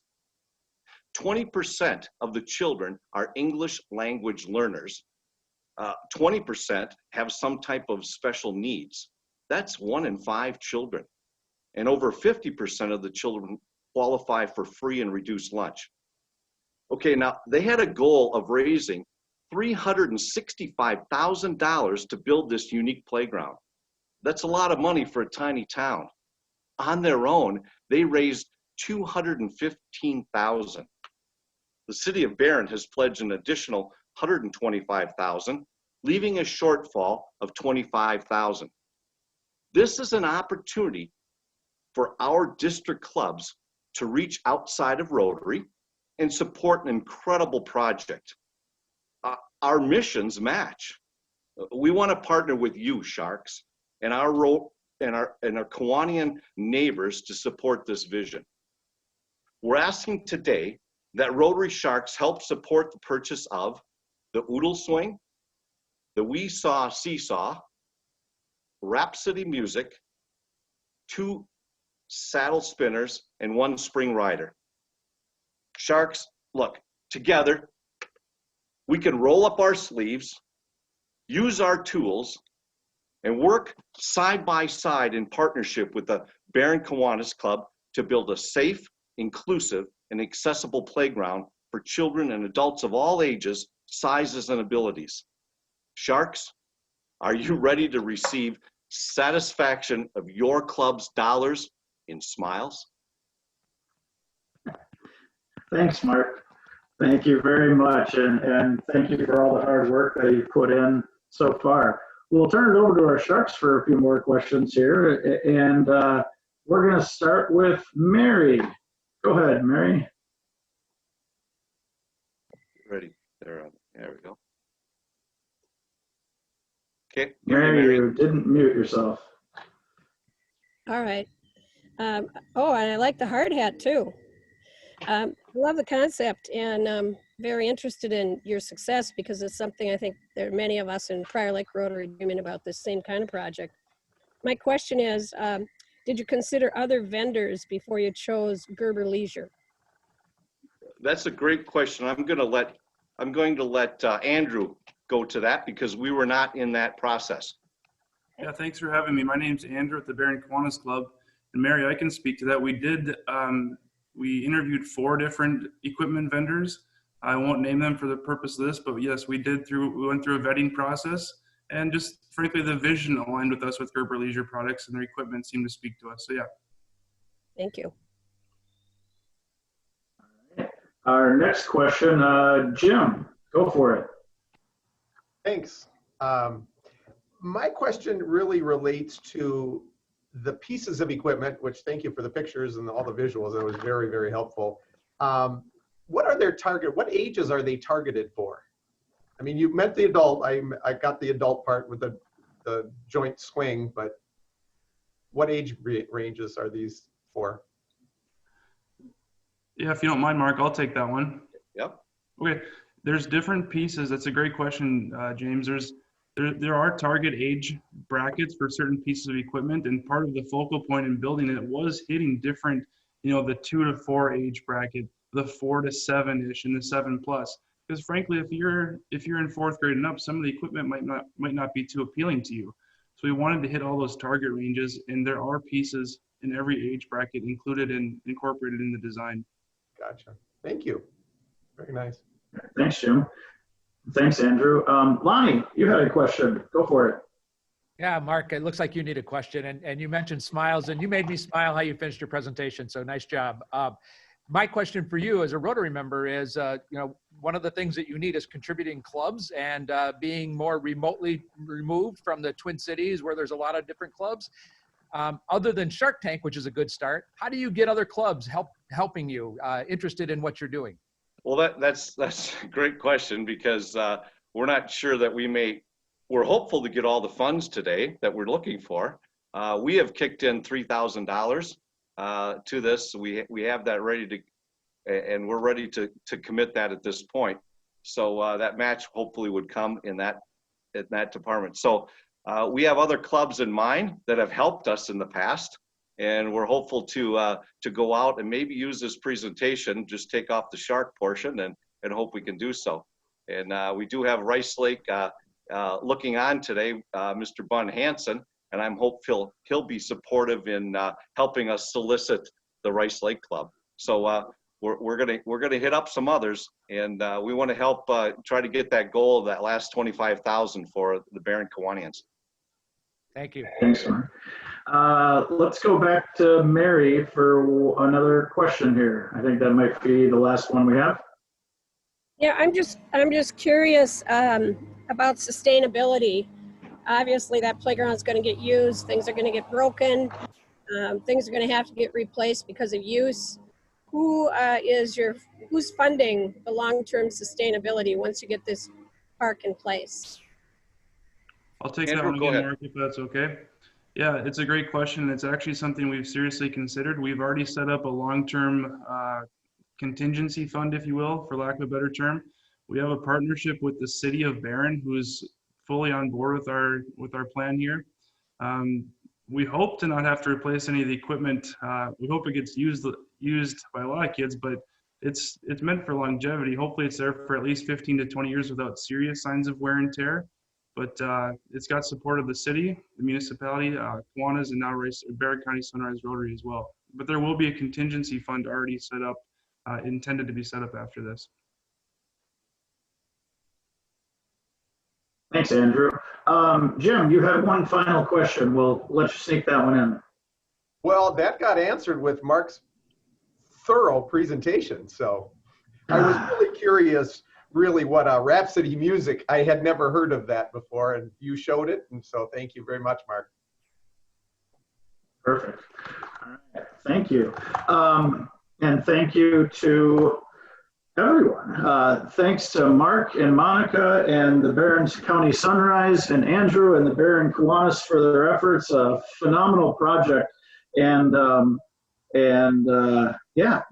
Speaker 11: 20% of the children are English language learners. 20% have some type of special needs. That's 1 in 5 children. And over 50% of the children qualify for free and reduced lunch. Okay, now they had a goal of raising $365,000 to build this unique playground. That's a lot of money for a tiny town. On their own, they raised $215,000. The city of Barron has pledged an additional $125,000, leaving a shortfall of $25,000. This is an opportunity for our district clubs to reach outside of Rotary and support an incredible project. Our missions match. We want to partner with you, Sharks, and our Kiwanian neighbors to support this vision. We're asking today that Rotary Sharks help support the purchase of the Oodle Swing, the We Saw Seesaw, Rhapsody Music, 2 saddle spinners, and 1 spring rider. Sharks, look, together, we can roll up our sleeves, use our tools, and work side by side in partnership with the Barron Kiwanis Club to build a safe, inclusive, and accessible playground for children and adults of all ages, sizes, and abilities. Sharks, are you ready to receive satisfaction of your club's dollars in smiles?
Speaker 2: Thanks, Mark. Thank you very much, and thank you for all the hard work that you've put in so far. We'll turn it over to our Sharks for a few more questions here, and we're going to start with Mary. Go ahead, Mary.
Speaker 11: Ready? There we go. Okay.
Speaker 2: Mary, you didn't mute yourself.
Speaker 7: All right. Oh, and I like the hard hat too. I love the concept, and I'm very interested in your success because it's something I think there are many of us in Prior Lake Rotary dreaming about this same kind of project. My question is, did you consider other vendors before you chose Gerber Leisure?
Speaker 11: That's a great question. I'm going to let Andrew go to that because we were not in that process.
Speaker 12: Yeah, thanks for having me. My name's Andrew at the Barron Kiwanis Club. And Mary, I can speak to that. We did, we interviewed 4 different equipment vendors. I won't name them for the purpose of this, but yes, we went through a vetting process, and just frankly, the vision aligned with us with Gerber Leisure products, and their equipment seemed to speak to us. So yeah.
Speaker 7: Thank you.
Speaker 2: Our next question, Jim, go for it.
Speaker 6: Thanks. My question really relates to the pieces of equipment, which thank you for the pictures and all the visuals. That was very, very helpful. What are their what ages are they targeted for? I mean, you meant the adult. I got the adult part with the joint swing, but what age ranges are these for?
Speaker 12: Yeah, if you don't mind, Mark, I'll take that one.
Speaker 11: Yep.
Speaker 12: Okay. There's different pieces. That's a great question, James. There are target age brackets for certain pieces of equipment, and part of the focal point in building it was hitting different, the 2 to 4 age bracket, the 4 to 7-ish, and the 7+. Because frankly, if you're in 4th grade and up, some of the equipment might not be too appealing to you. So we wanted to hit all those target ranges, and there are pieces in every age bracket included and incorporated in the design.
Speaker 6: Gotcha. Thank you. Very nice.
Speaker 2: Thanks, Jim. Thanks, Andrew. Lonnie, you had a question. Go for it.
Speaker 8: Yeah, Mark, it looks like you need a question, and you mentioned smiles, and you made me smile how you finished your presentation, so nice job. My question for you as a Rotary member is, one of the things that you need is contributing clubs and being more remotely removed from the Twin Cities where there's a lot of different clubs. Other than Shark Tank, which is a good start, how do you get other clubs helping you, interested in what you're doing?
Speaker 11: Well, that's a great question, because we're not sure that we're hopeful to get all the funds today that we're looking for. We have kicked in $3,000 to this. We have that ready to, and we're ready to commit that at this point. So that match hopefully would come in that department. So we have other clubs in mind that have helped us in the past, and we're hopeful to go out and maybe use this presentation, just take off the shark portion, and hope we can do so. And we do have Rice Lake looking on today, Mr. Bun Hansen, and I'm hopeful he'll be supportive in helping us solicit the Rice Lake Club. So we're gonna hit up some others, and we want to help try to get that goal of that last 25,000 for the Barron Kiwanians.
Speaker 8: Thank you.
Speaker 2: Thanks, Mark. Let's go back to Mary for another question here. I think that might be the last one we have.
Speaker 7: Yeah, I'm just curious about sustainability. Obviously, that playground is going to get used. Things are going to get broken. Things are going to have to get replaced because of use. Who's funding the long-term sustainability once you get this park in place?
Speaker 12: I'll take
Speaker 11: Andrew,
Speaker 12: that one
Speaker 11: go
Speaker 12: again,
Speaker 11: ahead.
Speaker 12: Mark, if that's okay. Yeah, it's a great question. It's actually something we've seriously considered. We've already set up a long-term contingency fund, if you will, for lack of a better term. We have a partnership with the city of Barron, who's fully on board with our plan here. We hope to not have to replace any of the equipment. We hope it gets used by a lot of kids, but it's meant for longevity. Hopefully it's there for at least 15 to 20 years without serious signs of wear and tear. But it's got support of the city, the municipality, Kiwanis, and now Barron County Sunrise Rotary as well. But there will be a contingency fund already set up, intended to be set up after this.
Speaker 2: Thanks, Andrew. Jim, you had one final question. Well, let's sneak that one in.
Speaker 6: Well, that got answered with Mark's thorough presentation. So I was really curious, really, what Rhapsody music. I had never heard of that before, and you showed it. And so thank you very much, Mark.
Speaker 2: Perfect. All right. Thank you. And thank you to everyone. Thanks to Mark and Monica and the Barron County Sunrise and Andrew and the Barron Kiwanis for their efforts. A phenomenal project. And yeah,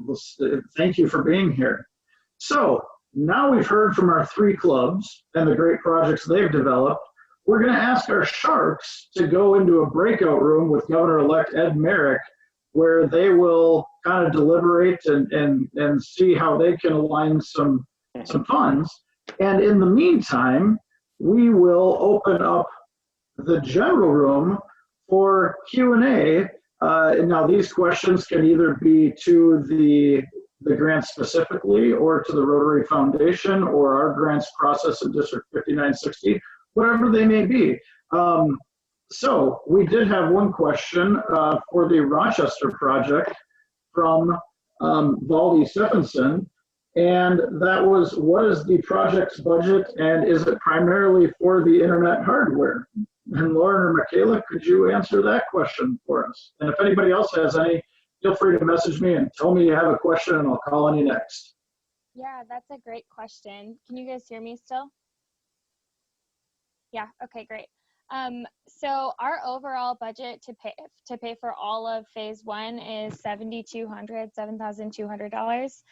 Speaker 2: thank you for being here. So now we've heard from our 3 clubs and the great projects they've developed. We're going to ask our Sharks to go into a breakout room with Governor-elect Ed Merrick, where they will kind of deliberate and see how they can align some funds. And in the meantime, we will open up the general room for Q&A. Now, these questions can either be to the grant specifically, or to the Rotary Foundation, or our grants process in District 5960, whatever they may be. So we did have one question for the Rochester project from Valdi Stephenson, and that was, what is the project's budget, and is it primarily for the internet hardware? And Lauren or Michaela, could you answer that question for us? And if anybody else has any, feel free to message me and tell me you have a question, and I'll call on you next.
Speaker 5: Yeah, that's a great question. Can you guys hear me still? Yeah, okay, great. So our overall budget to pay for all of phase 1 is $7,200.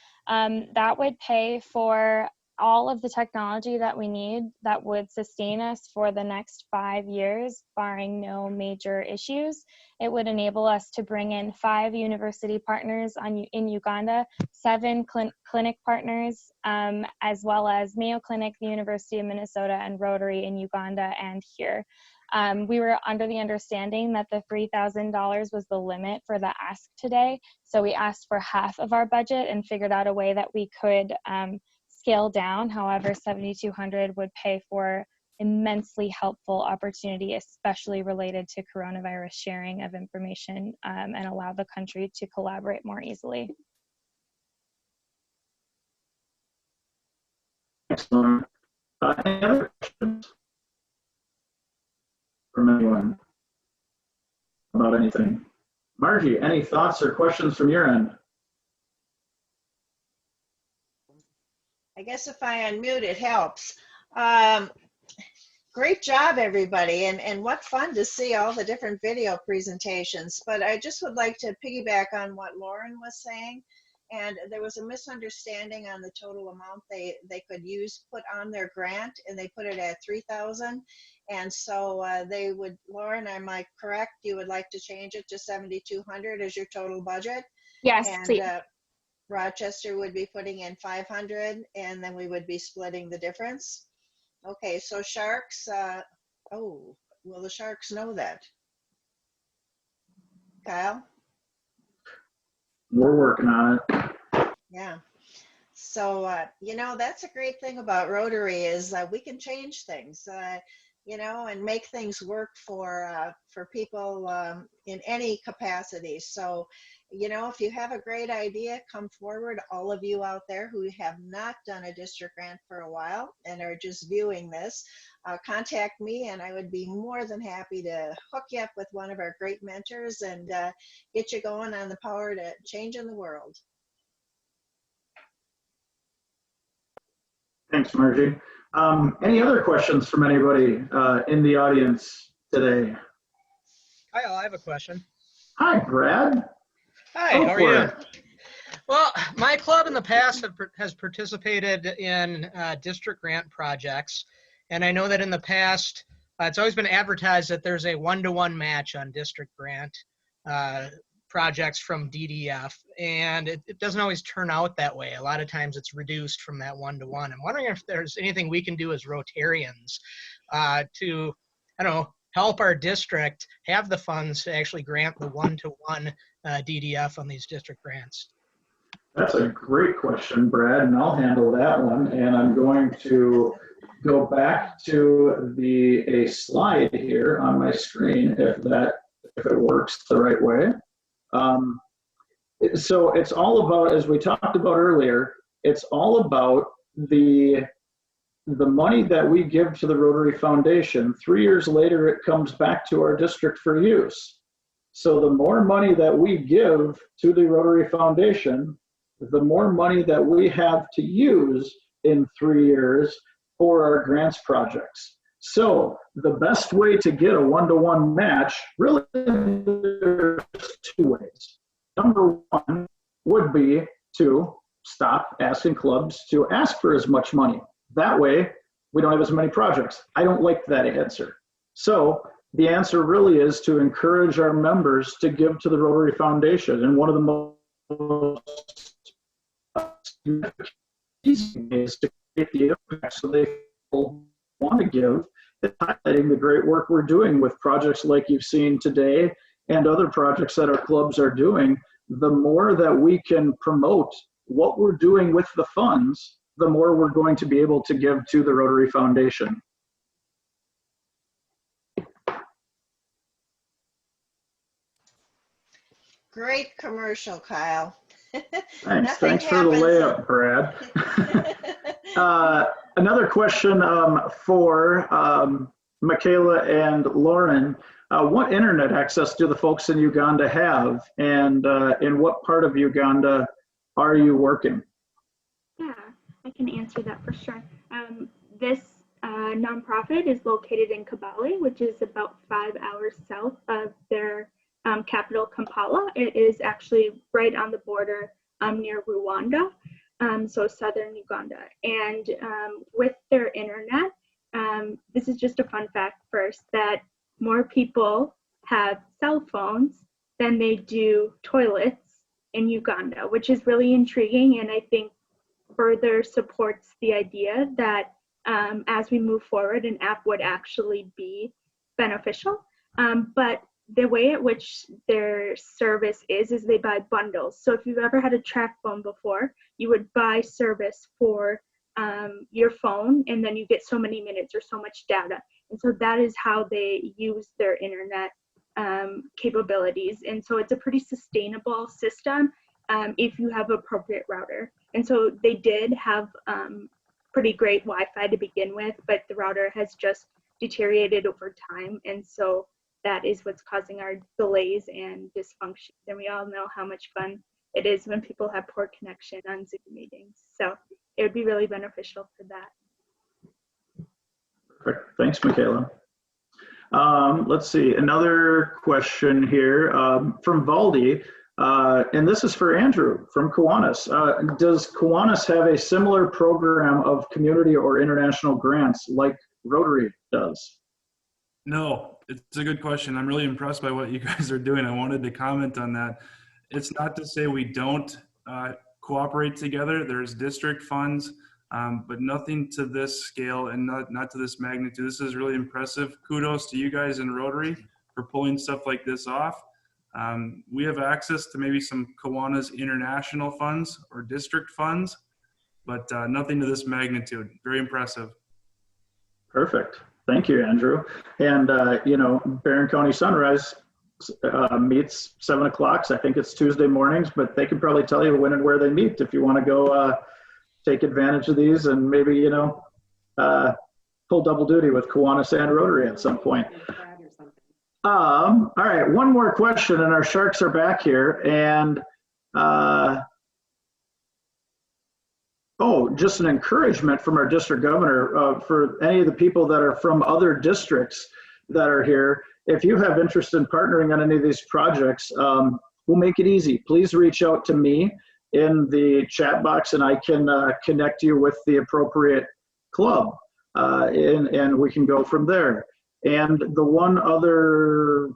Speaker 5: That would pay for all of the technology that we need that would sustain us for the next 5 years, barring no major issues. It would enable us to bring in 5 university partners in Uganda, 7 clinic partners, as well as Mayo Clinic, the University of Minnesota, and Rotary in Uganda and here. We were under the understanding that the $3,000 was the limit for the ask today. So we asked for half of our budget and figured out a way that we could scale down. However, $7,200 would pay for immensely helpful opportunity, especially related to coronavirus sharing of information, and allow the country to collaborate more easily.
Speaker 2: Excellent. Any other questions from anyone about anything? Margie, any thoughts or questions from your end?
Speaker 4: I guess if I unmute, it helps. Great job, everybody, and what fun to see all the different video presentations. But I just would like to piggyback on what Lauren was saying. And there was a misunderstanding on the total amount they could put on their grant, and they put it at $3,000. And so they would, Lauren, am I correct? You would like to change it to $7,200 as your total budget?
Speaker 5: Yes,
Speaker 4: and,
Speaker 5: please.
Speaker 4: Rochester would be putting in $500, and then we would be splitting the difference. Okay, so Sharks, will the Sharks know that? Kyle?
Speaker 2: We're working on it.
Speaker 4: Yeah. So, that's a great thing about Rotary is we can change things, and make things work for people in any capacity. So, if you have a great idea, come forward. All of you out there who have not done a district grant for a while and are just viewing this, contact me, and I would be more than happy to hook you up with one of our great mentors and get you going on the power to changing the world.
Speaker 2: Thanks, Margie. Any other questions from anybody in the audience today?
Speaker 13: Kyle, I have a question.
Speaker 2: Hi, Brad.
Speaker 13: Hi, how are you? Well, my club in the past has participated in district grant projects, and I know that in the past, it's always been advertised that there's a one-to-one match on district grant projects from DDF, and it doesn't always turn out that way. A lot of times it's reduced from that one-to-one. I'm wondering if there's anything we can do as Rotarians to, I don't know, help our district have the funds to actually grant the one-to-one DDF on these district grants.
Speaker 2: That's a great question, Brad, and I'll handle that one. And I'm going to go back to a slide here on my screen if it works the right way. So it's all about, as we talked about earlier, it's all about the money that we give to the Rotary Foundation. 3 years later, it comes back to our district for use. So the more money that we give to the Rotary Foundation, the more money that we have to use in 3 years for our grants projects. So the best way to get a one-to-one match, really there's 2 ways. Number 1 would be to stop asking clubs to ask for as much money. That way, we don't have as many projects. I don't like that answer. So the answer really is to encourage our members to give to the Rotary Foundation. And one of the most easy ways to create the impact so they want to give is highlighting the great work we're doing with projects like you've seen today and other projects that our clubs are doing. The more that we can promote what we're doing with the funds, the more we're going to be able to give to the Rotary Foundation.
Speaker 4: Great commercial, Kyle.
Speaker 2: Thanks. Thanks for the layup, Brad. Another question for Michaela and Lauren. What internet access do the folks in Uganda have, and in what part of Uganda are you working?
Speaker 1: Yeah, I can answer that for sure. This nonprofit is located in Kabale, which is about 5 hours south of their capital, Kampala. It is actually right on the border near Rwanda. so southern Uganda. And with their internet, this is just a fun fact first, that more people have cell phones than they do toilets in Uganda, which is really intriguing, and I think further supports the idea that as we move forward, an app would actually be beneficial. But the way at which their service is they buy bundles. So if you've ever had a track phone before, you would buy service for your phone, and then you get so many minutes or so much data. And so that is how they use their internet capabilities. And so it's a pretty sustainable system if you have appropriate router. And so they did have pretty great Wi-Fi to begin with, but the router has just deteriorated over time. And so that is what's causing our delays and dysfunctions. And we all know how much fun it is when people have poor connection on Zoom meetings. So it would be really beneficial for that.
Speaker 2: Perfect. Thanks, Michaela. Let's see, another question here from Valdi, and this is for Andrew from Kiwanis. Does Kiwanis have a similar program of community or international grants like Rotary does?
Speaker 12: No, it's a good question. I'm really impressed by what you guys are doing. I wanted to comment on that. It's not to say we don't cooperate together. There's district funds, but nothing to this scale and not to this magnitude. This is really impressive. Kudos to you guys in Rotary for pulling stuff like this off. We have access to maybe some Kiwanis international funds or district funds, but nothing to this magnitude. Very impressive.
Speaker 2: Perfect. Thank you, Andrew. And, you know, Barron County Sunrise meets 7 o'clock. So I think it's Tuesday mornings, but they can probably tell you when and where they meet if you want to go take advantage of these and maybe, you know, pull double duty with Kiwanis and Rotary at some point. All right, one more question, and our Sharks are back here. And just an encouragement from our district governor for any of the people that are from other districts that are here. If you have interest in partnering on any of these projects, we'll make it easy. Please reach out to me in the chat box, and I can connect you with the appropriate club, and we can go from there. And the one other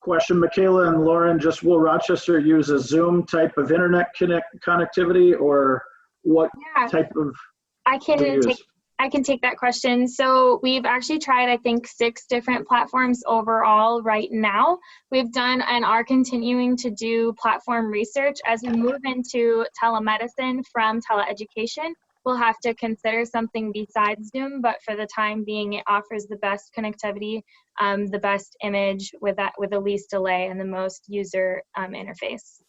Speaker 2: question, Michaela and Lauren, just will Rochester use a Zoom type of internet connectivity, or what type of?
Speaker 5: I can take that question. So we've actually tried, I think, 6 different platforms overall right now. We've done and are continuing to do platform research. As we move into telemedicine from teleeducation, we'll have to consider something besides Zoom, but for the time being, it offers the best connectivity, the best image with the least delay and the most user interface.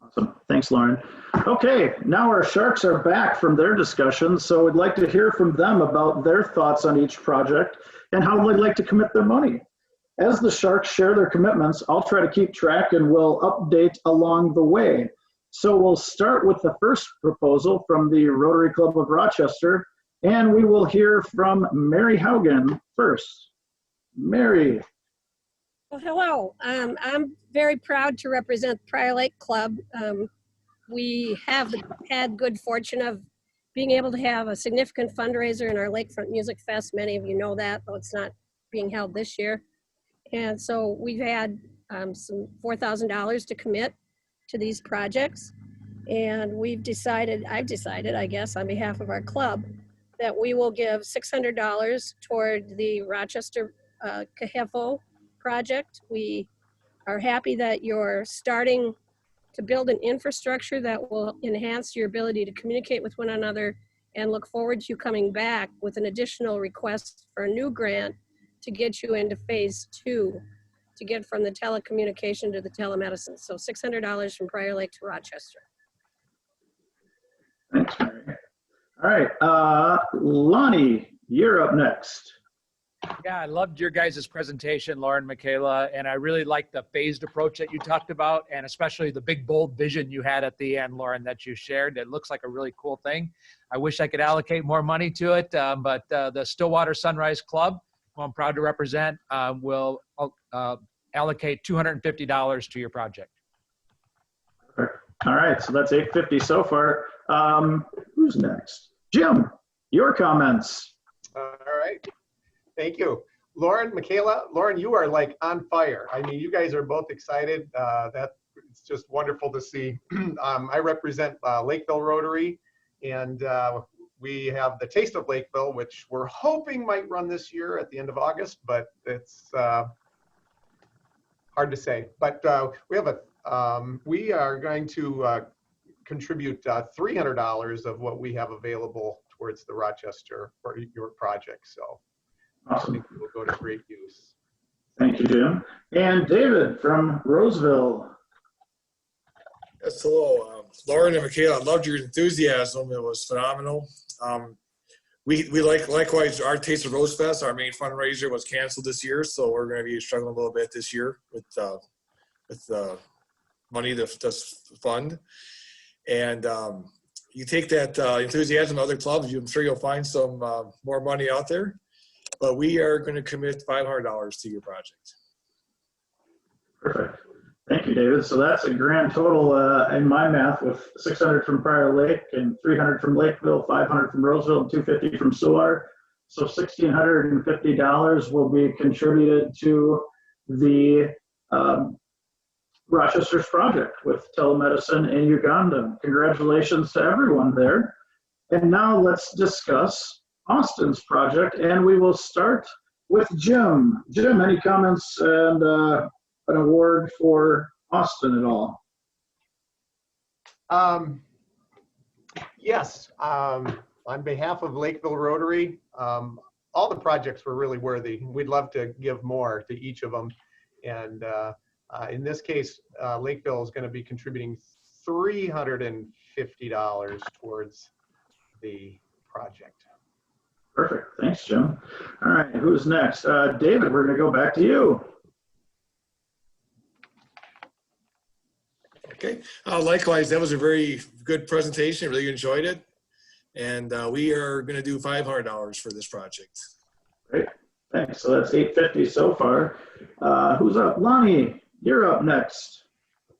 Speaker 2: Awesome. Thanks, Lauren. Okay, now our Sharks are back from their discussion, so we'd like to hear from them about their thoughts on each project and how they'd like to commit their money. As the Sharks share their commitments, I'll try to keep track and we'll update along the way. So we'll start with the first proposal from the Rotary Club of Rochester, and we will hear from Mary Haugen first. Mary.
Speaker 7: Well, hello. I'm very proud to represent Prior Lake Club. We have had good fortune of being able to have a significant fundraiser in our Lakefront Music Fest. Many of you know that, though it's not being held this year. And so we've had some $4,000 to commit to these projects. And I've decided, I guess, on behalf of our club, that we will give $600 toward the Rochester Kahefo project. We are happy that you're starting to build an infrastructure that will enhance your ability to communicate with one another, and look forward to you coming back with an additional request for a new grant to get you into phase 2, to get from the telecommunication to the telemedicine. So $600 from Prior Lake to Rochester.
Speaker 2: Thanks, Mary. All right, Lonnie, you're up next.
Speaker 8: Yeah, I loved your guys' presentation, Lauren, Michaela, and I really liked the phased approach that you talked about, and especially the big, bold vision you had at the end, Lauren, that you shared. It looks like a really cool thing. I wish I could allocate more money to it, but the Stillwater Sunrise Club, who I'm proud to represent, will allocate $250 to your project.
Speaker 2: All right, so that's 850 so far. Who's next? Jim, your comments.
Speaker 6: All right. Thank you. Lauren, Michaela, Lauren, you are like on fire. I mean, you guys are both excited. It's just wonderful to see. I represent Lakeville Rotary, and we have the Taste of Lakeville, which we're hoping might run this year at the end of August, but it's hard to say. But we are going to contribute $300 of what we have available towards the Rochester or your project. So
Speaker 2: Awesome.
Speaker 6: I think it will go to great use.
Speaker 2: Thank you, Jim. And David from Roseville.
Speaker 9: Yes, hello. Lauren and Michaela, I loved your enthusiasm. It was phenomenal. We likewise, our Taste of Rose Fest, our main fundraiser was canceled this year, so we're going to be struggling a little bit this year with money to fund. And you take that enthusiasm to other clubs, I'm sure you'll find some more money out there. But we are going to commit $500 to your project.
Speaker 2: Perfect. Thank you, David. So that's a grand total in my math with 600 from Prior Lake and 300 from Lakeville, 500 from Roseville, and 250 from Sewar. So $1,650 will be contributed to the Rochester's project with telemedicine in Uganda. Congratulations to everyone there. And now let's discuss Austin's project, and we will start with Jim. Jim, any comments and an award for Austin at all?
Speaker 6: Yes, on behalf of Lakeville Rotary, all the projects were really worthy. We'd love to give more to each of them. And in this case, Lakeville is going to be contributing $350 towards the project.
Speaker 2: Perfect. Thanks, Jim. All right, who's next? David, we're going to go back to you.
Speaker 9: Okay. Likewise, that was a very good presentation. Really enjoyed it. And we are going to do $500 for this project.
Speaker 2: Great. Thanks. So that's $850 so far. Who's up? Lonnie, you're up next.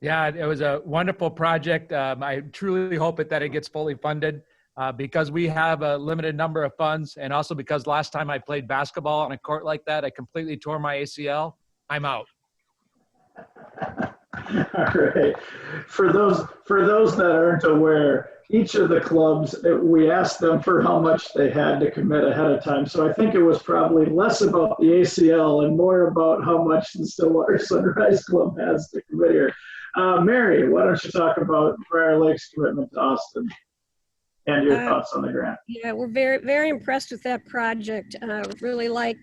Speaker 8: Yeah, it was a wonderful project. I truly hope that it gets fully funded. Because we have a limited number of funds, and also because last time I played basketball on a court like that, I completely tore my ACL. I'm out.
Speaker 2: All right. For those that aren't aware, each of the clubs, we asked them for how much they had to commit ahead of time. So I think it was probably less about the ACL and more about how much the Stillwater Sunrise Club has to commit here. Mary, why don't you talk about Prior Lake's commitment to Austin? And your thoughts on the grant.
Speaker 7: Yeah, we're very, very impressed with that project. Really like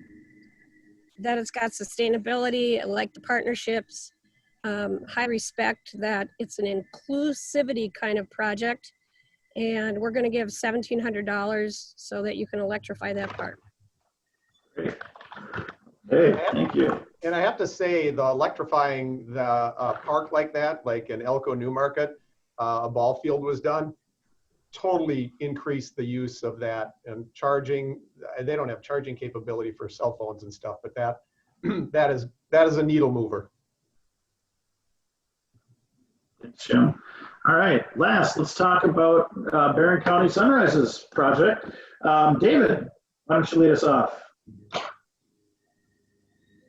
Speaker 7: that it's got sustainability, I like the partnerships, high respect that it's an inclusivity kind of project. And we're going to give $1,700 so that you can electrify that park.
Speaker 2: Great. Hey, thank you.
Speaker 6: And I have to say, the electrifying the park like that, like in Elko Newmarket, a ball field was done, totally increased the use of that. And charging, they don't have charging capability for cell phones and stuff, but that that is a needle mover.
Speaker 2: Thanks, Jim. All right, last, let's talk about Barron County Sunrises project. David, why don't you lead us off?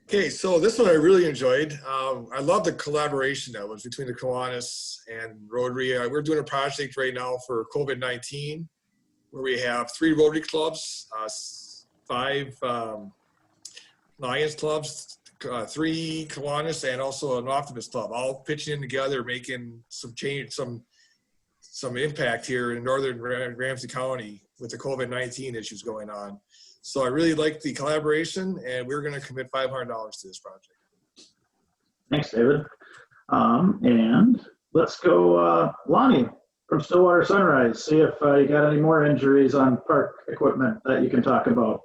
Speaker 9: Okay, so this one I really enjoyed. I love the collaboration that was between the Kiwanis and Rotary. We're doing a project right now for COVID-19 where we have 3 Rotary clubs, 5 Lions clubs, 3 Kiwanis, and also an Optimist club, all pitching in together, making some change, some impact here in northern Ramsey County with the COVID-19 issues going on. So I really like the collaboration, and we're going to commit $500 to this project.
Speaker 2: Thanks, David. And let's go, Lonnie from Stillwater Sunrise. See if you got any more injuries on park equipment that you can talk about.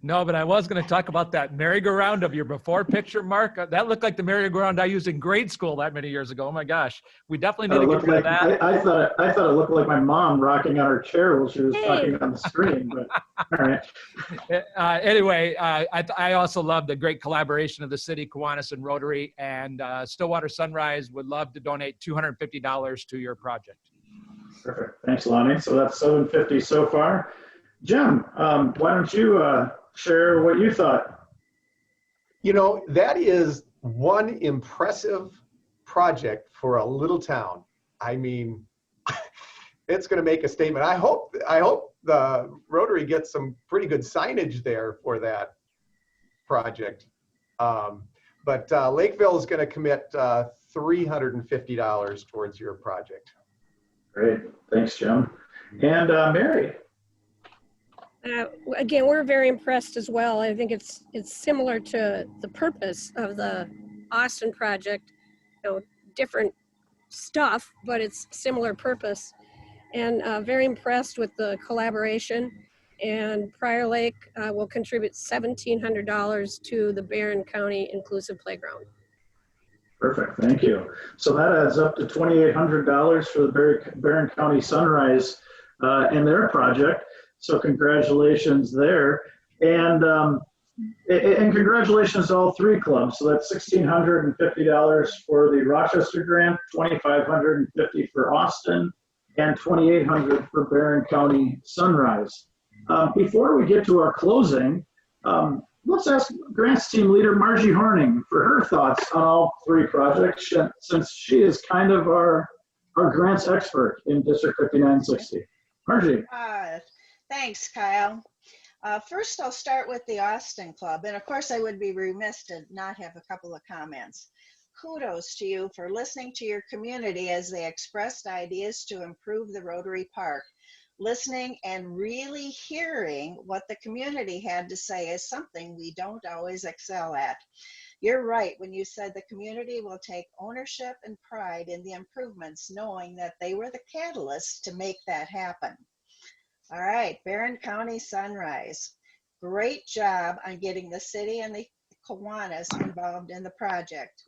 Speaker 8: No, but I was going to talk about that merry-go-round of your before picture, Mark. That looked like the merry-go-round I used in grade school that many years ago. Oh my gosh, we definitely need to get rid of that.
Speaker 2: I thought it looked like my mom rocking on her chair while she was talking on the screen. But all right.
Speaker 8: Anyway, I also love the great collaboration of the city, Kiwanis, and Rotary, and Stillwater Sunrise would love to donate $250 to your project.
Speaker 2: Perfect. Thanks, Lonnie. So that's $750 so far. Jim, why don't you share what you thought?
Speaker 6: You know, that is one impressive project for a little town. I mean, it's going to make a statement. I hope the Rotary gets some pretty good signage there for that project. But Lakeville is going to commit $350 towards your project.
Speaker 2: Great. Thanks, Jim. And Mary.
Speaker 7: Again, we're very impressed as well. I think it's similar to the purpose of the Austin project, you know, different stuff, but it's similar purpose. And very impressed with the collaboration. And Prior Lake will contribute $1,700 to the Barron County Inclusive Playground.
Speaker 2: Perfect, thank you. So that adds up to $2,800 for the Barron County Sunrise and their project. So congratulations there. And congratulations to all three clubs. So that's $1,650 for the Rochester grant, $2,550 for Austin, and $2,800 for Barron County Sunrise. Before we get to our closing, let's ask grants team leader Margie Horning for her thoughts on all three projects, since she is kind of our grants expert in District 5960. Margie.
Speaker 4: Thanks, Kyle. First, I'll start with the Austin Club. And of course, I would be remiss to not have a couple of comments. Kudos to you for listening to your community as they expressed ideas to improve the Rotary Park. Listening and really hearing what the community had to say is something we don't always excel at. You're right when you said the community will take ownership and pride in the improvements, knowing that they were the catalyst to make that happen. All right, Barron County Sunrise. Great job on getting the city and the Kiwanis involved in the project.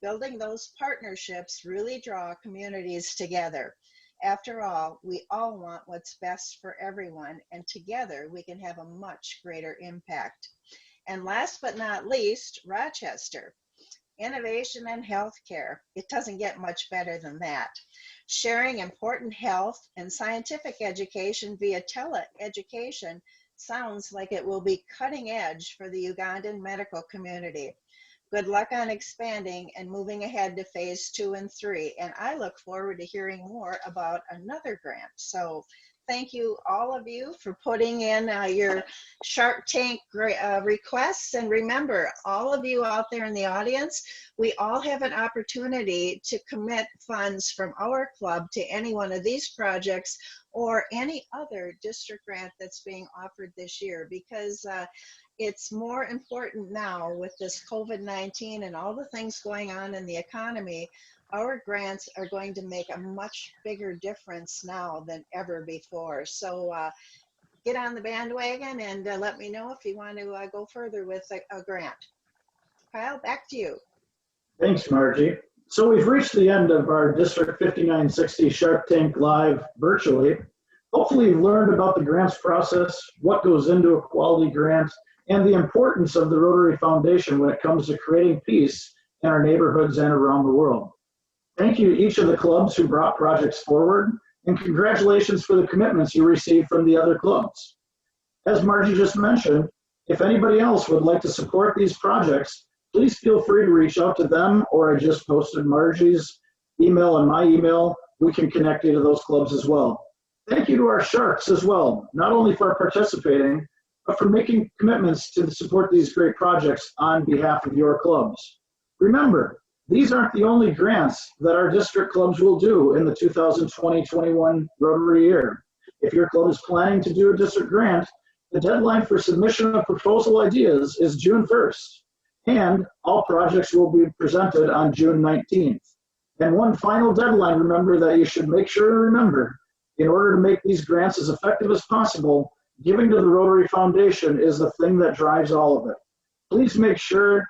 Speaker 4: Building those partnerships really draw communities together. After all, we all want what's best for everyone, and together we can have a much greater impact. And last but not least, Rochester. Innovation and healthcare. It doesn't get much better than that. Sharing important health and scientific education via teleeducation sounds like it will be cutting edge for the Ugandan medical community. Good luck on expanding and moving ahead to phase 2 and 3. And I look forward to hearing more about another grant. So thank you, all of you, for putting in your Shark Tank requests. And remember, all of you out there in the audience, we all have an opportunity to commit funds from our club to any one of these projects or any other district grant that's being offered this year, because it's more important now with this COVID-19 and all the things going on in the economy. Our grants are going to make a much bigger difference now than ever before. So get on the bandwagon and let me know if you want to go further with a grant. Kyle, back to you.
Speaker 2: Thanks, Margie. So we've reached the end of our District 5960 Shark Tank Live virtually. Hopefully you've learned about the grants process, what goes into a quality grant, and the importance of the Rotary Foundation when it comes to creating peace in our neighborhoods and around the world. Thank you to each of the clubs who brought projects forward, and congratulations for the commitments you received from the other clubs. As Margie just mentioned, if anybody else would like to support these projects, please feel free to reach out to them, or I just posted Margie's email and my email. We can connect you to those clubs as well. Thank you to our Sharks as well, not only for participating, but for making commitments to support these great projects on behalf of your clubs. Remember, these aren't the only grants that our district clubs will do in the 2020-21 Rotary year. If your club is planning to do a district grant, the deadline for submission of proposal ideas is June 1st, and all projects will be presented on June 19th. And one final deadline, remember, that you should make sure to remember, in order to make these grants as effective as possible, Giving to the Rotary Foundation is the thing that drives all of it. Please make sure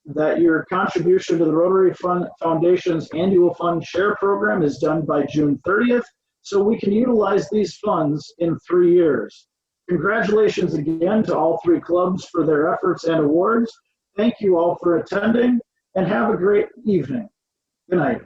Speaker 2: that your contribution to the Rotary Foundation's annual fund share program is done by June 30th, so we can utilize these funds in 3 years. Congratulations again to all 3 clubs for their efforts and awards. Thank you all for attending, and have a great evening. Good night.